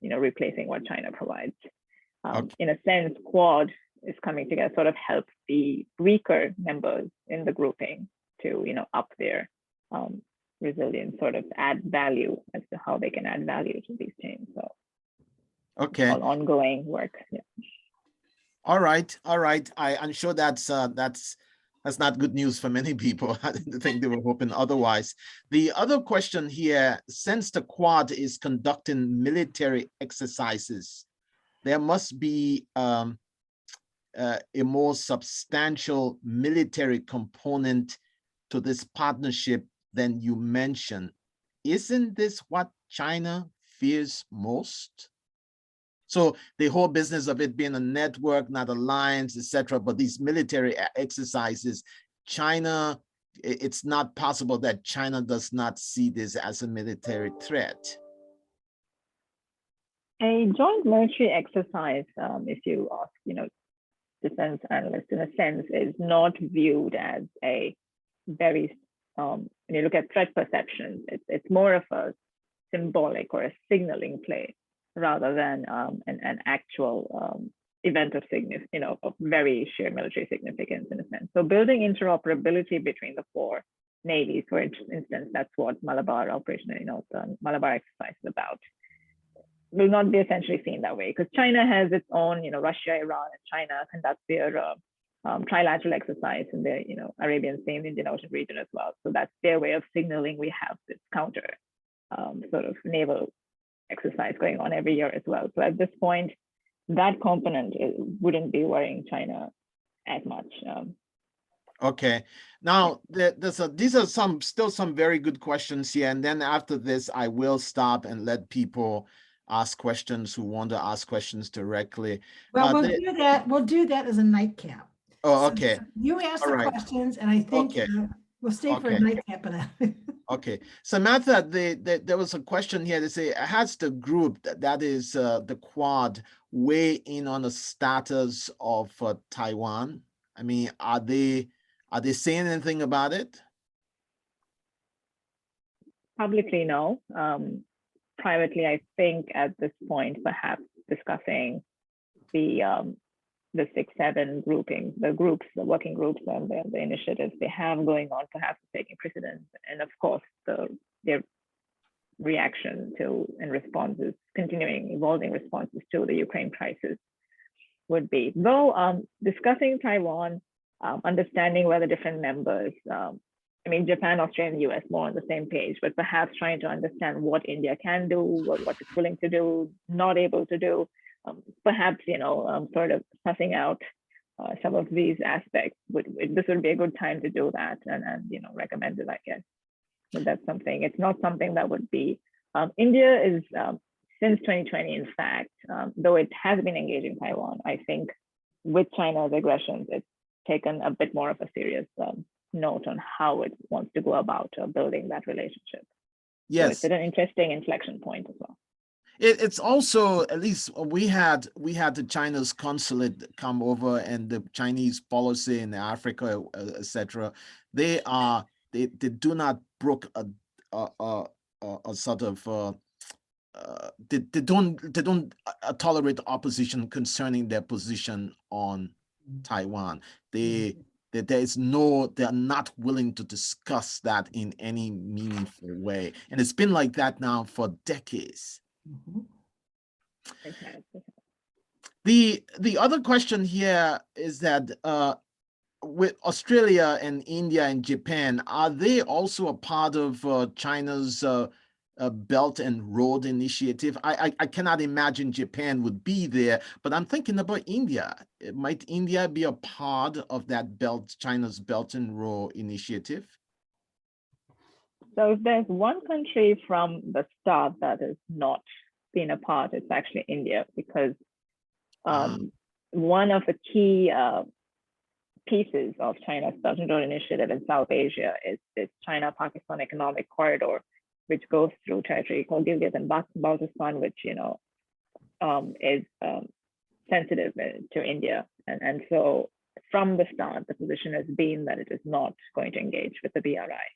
replacing what China provides. In a sense, Quad is coming together, sort of help the weaker members in the grouping to, up their resilience, sort of add value as to how they can add value to these chains. So, okay, all ongoing work. Yeah. All right. I'm sure that's not good news for many people. I think they were hoping otherwise. The other question here, since the Quad is conducting military exercises, there must be a more substantial military component to this partnership than you mentioned. Isn't this what China fears most? So the whole business of it being a network, not alliance, etc., but these military exercises, China, it's not possible that China does not see this as a military threat. A joint military exercise, if you ask, defense analysts, in a sense, is not viewed as a very, when you look at threat perception, it's more of a symbolic or a signaling play rather than an actual event of of very sheer military significance in a sense. So building interoperability between the 4 navies, for instance, that's what Malabar operation, the Malabar exercise is about, will not be essentially seen that way, because China has its own, Russia, Iran, and China conduct their trilateral exercise in the Arabian Sea and Indian Ocean region as well. So that's their way of signaling we have this counter sort of naval exercise going on every year as well. So at this point, that component wouldn't be worrying China as much. Okay, now these are still some very good questions here, and then after this, I will stop and let people ask questions who want to ask questions directly. Well, we'll do that. We'll do that as a nightcap. Oh, okay. So you ask All the right. questions, and I think Okay. We'll stay for a Okay. nightcap of that. Okay, Samantha, there was a question here. They say, has the group that is the Quad weigh in on the status of Taiwan? I mean, are they saying anything about it? Publicly, no. Privately, I think at this point, perhaps discussing the 6-7 groupings, the groups, the working groups, and the initiatives they have going on, perhaps taking precedence, and of course their reaction to and responses, continuing evolving responses to the Ukraine crisis would be. Though discussing Taiwan, understanding where the different members, I mean, Japan, Australia, and the US more on the same page, but perhaps trying to understand what India can do, what it's willing to do, not able to do, perhaps, sort of sussing out some of these aspects. This would be a good time to do that and recommend it, I guess. But that's something, it's not something that would be, India is, since 2020, in fact, though it has been engaging Taiwan, I think with China's aggressions, it's taken a bit more of a serious note on how it wants to go about building that relationship. Yes. So it's at an interesting inflection point as well. It's also, at least we had the China's consulate come over, and the Chinese policy in Africa, etc. They do not brook a sort of they don't tolerate opposition concerning their position on Taiwan. They're not willing to discuss that in any meaningful way, and it's been like that now for decades. The other question here is that with Australia and India and Japan, are they also a part of China's Belt and Road Initiative? I cannot imagine Japan would be there, but I'm thinking about India. Might India be a part of that China's Belt and Road Initiative? So if there's one country from the start that has not been a part, it's actually India, because one of the key pieces of China's Belt and Road Initiative in South Asia is this China-Pakistan Economic Corridor, which goes through territory called Gilgit and Baltistan, which is sensitive to India, and so from the start, the position has been that it is not going to engage with the BRI.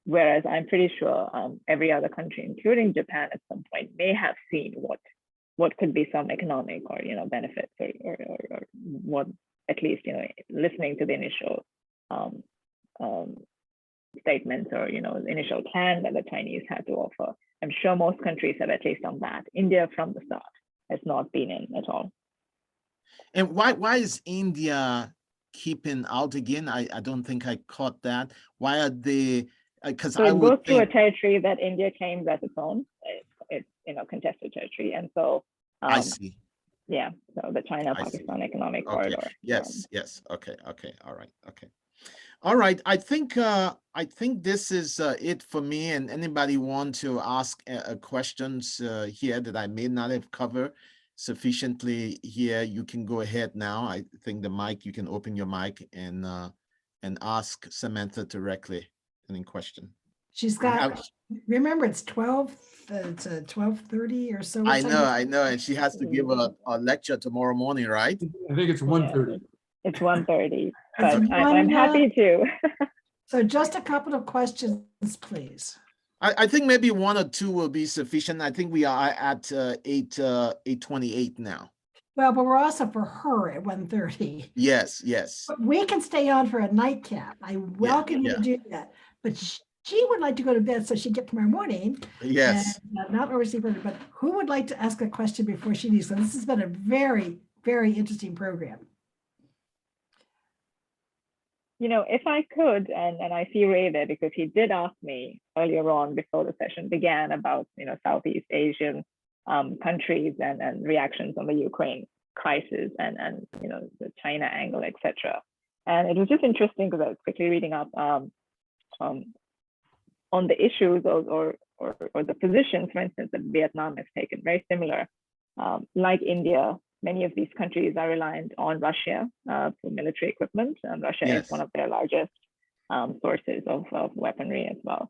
Whereas I'm pretty sure every other country, including Japan, at some point may have seen what could be some economic or benefits or what, at least listening to the initial statements or the initial plan that the Chinese had to offer. I'm sure most countries have at least done that. India from the start has not been in at all. And why is India keeping out again? I don't think I caught that. Why are they? Because so it goes through a territory that India claims as its own. It's contested territory, and so I see. Yeah, so the China-Pakistan Economic Corridor. Yes. Okay. All right. I think this is it for me. And anybody want to ask questions here that I may not have covered sufficiently here, you can go ahead now. I think you can open your mic and ask Samantha directly any question. She's got, remember, it's 12:30 or so. I know, and she has to give a lecture tomorrow morning, right? I think it's 1:30. Yeah, it's 1:30, but I'm happy to. So just a couple of questions, please. I think maybe one or two will be sufficient. I think we are at 8:28 now. Well, but we're also for her at 1:30. Yes. But we can stay on for a nightcap. I welcome you to do that. But she would like to go to bed so she get tomorrow morning. Yes. And, not oversee her, but who would like to ask a question before she leaves? So this has been a very, very interesting program. If I could, and I see Ray there because he did ask me earlier on before the session began about Southeast Asian countries and reactions on the Ukraine crisis and the China angle, etc. And it was just interesting because I was quickly reading up on the issues or the positions, for instance, that Vietnam has taken, very similar. Like India, many of these countries are reliant on Russia for military equipment, and Russia is one of their largest sources of weaponry as well.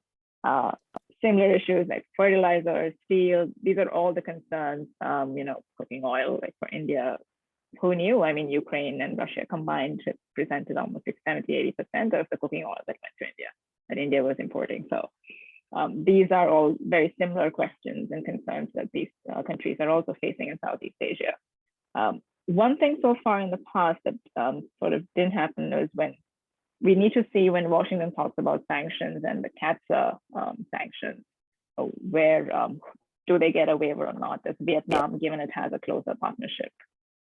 Similar issues like fertilizer, steel, these are all the concerns, cooking oil, like for India, who knew? I mean, Ukraine and Russia combined presented almost 70, 80% of the cooking oil that went to India, that India was importing. So these are all very similar questions and concerns that these countries are also facing in Southeast Asia. One thing so far in the past that sort of didn't happen is when we need to see when Washington talks about sanctions and the CAATSA sanctions, where do they get a waiver or not? Does Vietnam, given it has a closer partnership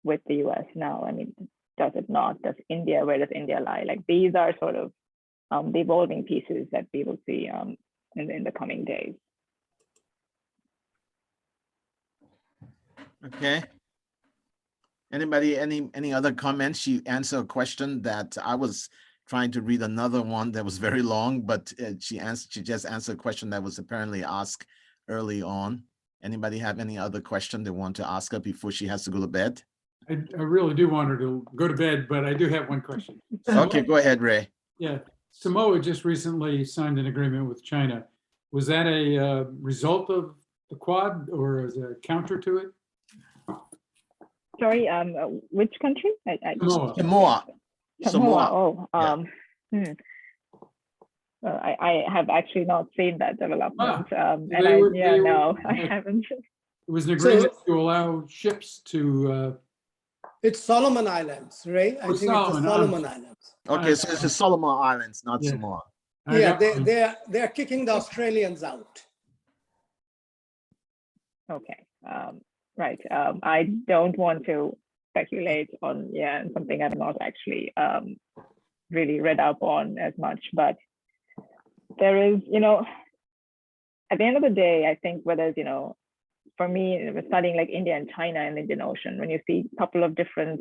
with the US now, I mean, does it not? Does India, where does India lie? Like these are sort of the evolving pieces that we will see in the coming days. Okay. Anybody, any other comments? She answered a question that I was trying to read another one that was very long, but she just answered a question that was apparently asked early on. Anybody have any other question they want to ask her before she has to go to bed? I really do want her to go to bed, but I do have one question. Okay, go ahead, Ray. Yeah, Samoa just recently signed an agreement with China. Was that a result of the Quad or as a counter to it? Sorry, which country? Samoa. Samoa. Oh, I have actually not seen that development. I haven't. It was an agreement to allow ships to. It's Solomon Islands, right? I think it's the Solomon Islands. Okay, so it's the Solomon Islands, not Samoa. Yeah, they're kicking the Australians out. Okay, right. I don't want to speculate on something I've not actually really read up on as much, but there is, at the end of the day, I think whether for me, studying like India and China and the Indian Ocean, when you see a couple of different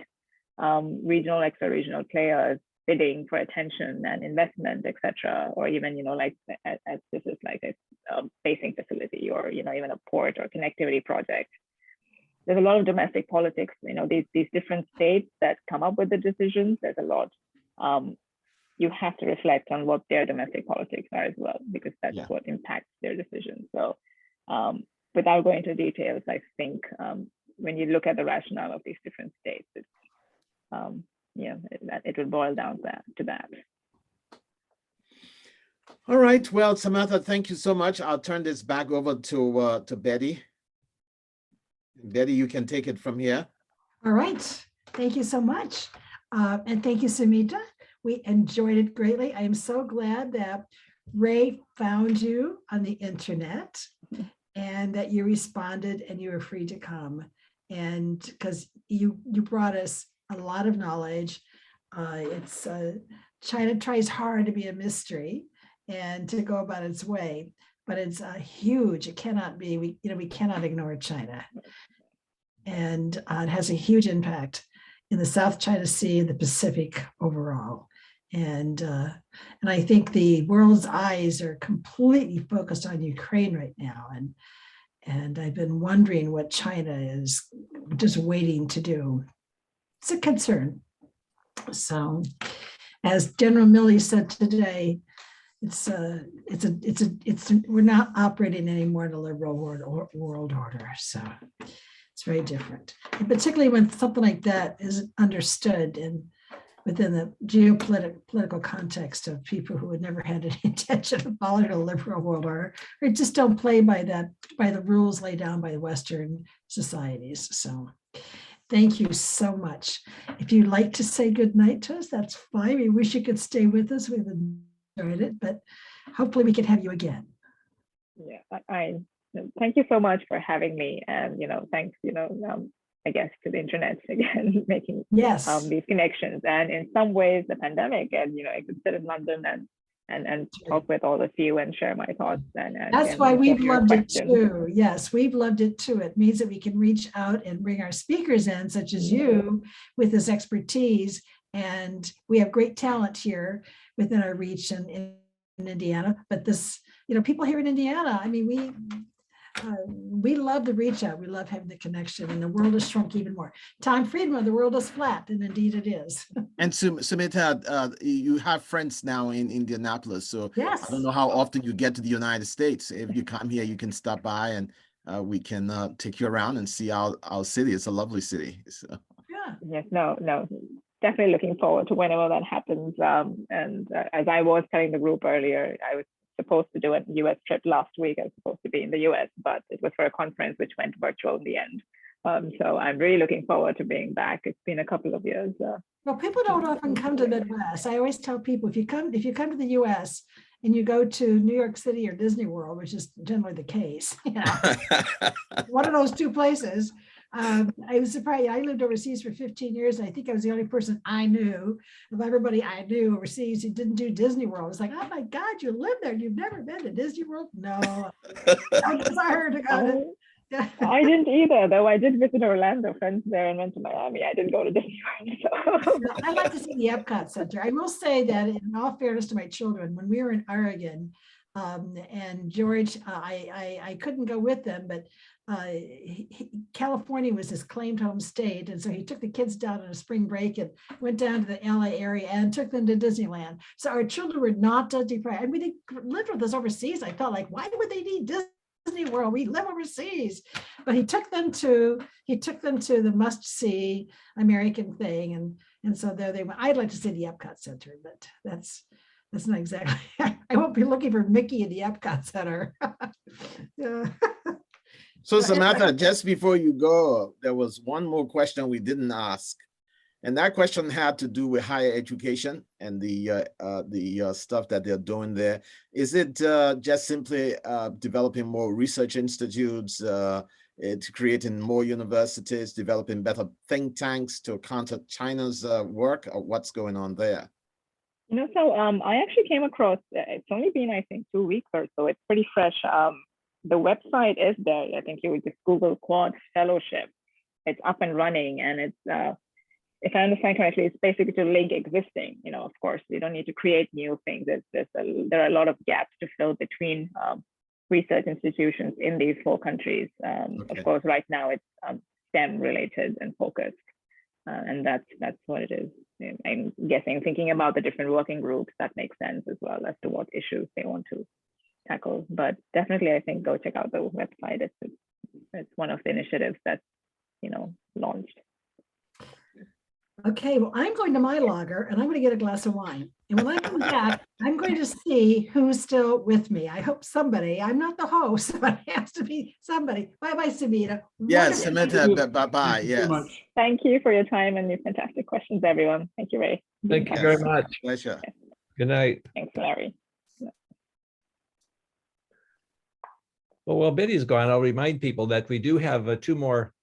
regional, extra-regional players bidding for attention and investment, etc., or even like as this is like a basing facility or even a port or connectivity project. There's a lot of domestic politics. These different states that come up with the decisions. There's a lot. You have to reflect on what their domestic politics are as well, because that's what impacts their decisions. So without going into details, I think when you look at the rationale of these different states, it's, it would boil down to that. All right. Well, Samantha, thank you so much. I'll turn this back over to Betty. Betty, you can take it from here. All right. Thank you so much. And thank you, Sumitha. We enjoyed it greatly. I am so glad that Ray found you on the internet and that you responded and you were free to come. And because you brought us a lot of knowledge. China tries hard to be a mystery and to go about its way, but it's huge. It cannot be, we cannot ignore China. And it has a huge impact in the South China Sea and the Pacific overall. And I think the world's eyes are completely focused on Ukraine right now. And I've been wondering what China is just waiting to do. It's a concern. So, as General Milley said today, we're not operating anymore in a liberal world order. So it's very different, and particularly when something like that isn't understood and within the geopolitical context of people who had never had any intention of following a liberal world order, or just don't play by the rules laid down by Western societies. So thank you so much. If you'd like to say good night to us, that's fine. We wish you could stay with us. We've enjoyed it, but hopefully we can have you again. Yeah, I thank you so much for having me, and thanks, I guess, to the internet again, making these connections. And in some ways, the pandemic, and I could sit in London and talk with all of you and share my thoughts. And that's why we've loved it too. Yes, we've loved it too. It means that we can reach out and bring our speakers in, such as you, with this expertise. And we have great talent here within our reach in Indiana. But this, people here in Indiana, I mean, we love the reach out. We love having the connection, and the world has shrunk even more. Tom Friedman, the world is flat, and indeed it is. And Sumitha, you have friends now in Indianapolis, so Yes. I don't know how often you get to the United States. If you come here, you can stop by and we can take you around and see our city. It's a lovely city. So. Yeah. Yes, no, definitely looking forward to whenever that happens. As I was telling the group earlier, I was supposed to do a US trip last week. I was supposed to be in the US, but it was for a conference which went virtual in the end. So I'm really looking forward to being back. It's been a couple of years. Well, people don't often come to the Midwest. I always tell people, if you come to the US and you go to New York City or Disney World, which is generally the case, you know, one of those two places. I was surprised. I lived overseas for 15 years. And I think I was the only person I knew of everybody I knew overseas who didn't do Disney World. I was like, oh my God, you live there. You've never been to Disney World? No. I heard about it. I didn't either, though. I did visit Orlando, friends there, and went to Miami. I didn't go to Disney World. So. I like to see the Epcot Center. I will say that, in all fairness to my children, when we were in Oregon, and George, I couldn't go with them, but California was his claimed home state. And so he took the kids down on a spring break and went down to the LA area and took them to Disneyland. So our children were not deprived. I mean, they lived with us overseas. I felt like, why would they need Disney World? We live overseas. But he took them to the must-see American thing. And so there they went. I'd like to see the Epcot Center, but that's not exactly, I won't be looking for Mickey in the Epcot Center. Yeah. So Samantha, just before you go, there was one more question we didn't ask. And that question had to do with higher education and the stuff that they're doing there. Is it just simply developing more research institutes, creating more universities, developing better think tanks to counter China's work, or what's going on there? You know, so I actually came across, it's only been, I think, 2 weeks or so. It's pretty fresh. The website is there. I think you would just Google Quad Fellowship. It's up and running, and it's, if I understand correctly, it's basically to link existing. You know, of course, you don't need to create new things. There are a lot of gaps to fill between research institutions in these 4 countries. Okay. Of course, right now it's STEM related and focused, and that's what it is. I'm guessing, thinking about the different working groups, that makes sense as well as to what issues they want to tackle. But definitely, I think go check out the website. It's one of the initiatives that's, you know, launched. Okay, well, I'm going to my logger and I'm going to get a glass of wine. And when I come back, I'm going to see who's still with me. I hope somebody, I'm not the host, but it has to be somebody. Bye-bye, Sumitha. Yes, Wonderful. Samantha, bye-bye. Thank you Yes. so much. Thank you for your time and your fantastic questions, everyone. Thank you, Ray. Thank you Yes. very much. Pleasure. Good night. Thanks, Larry. Well, while Betty's gone, I'll remind people that we do have 2 more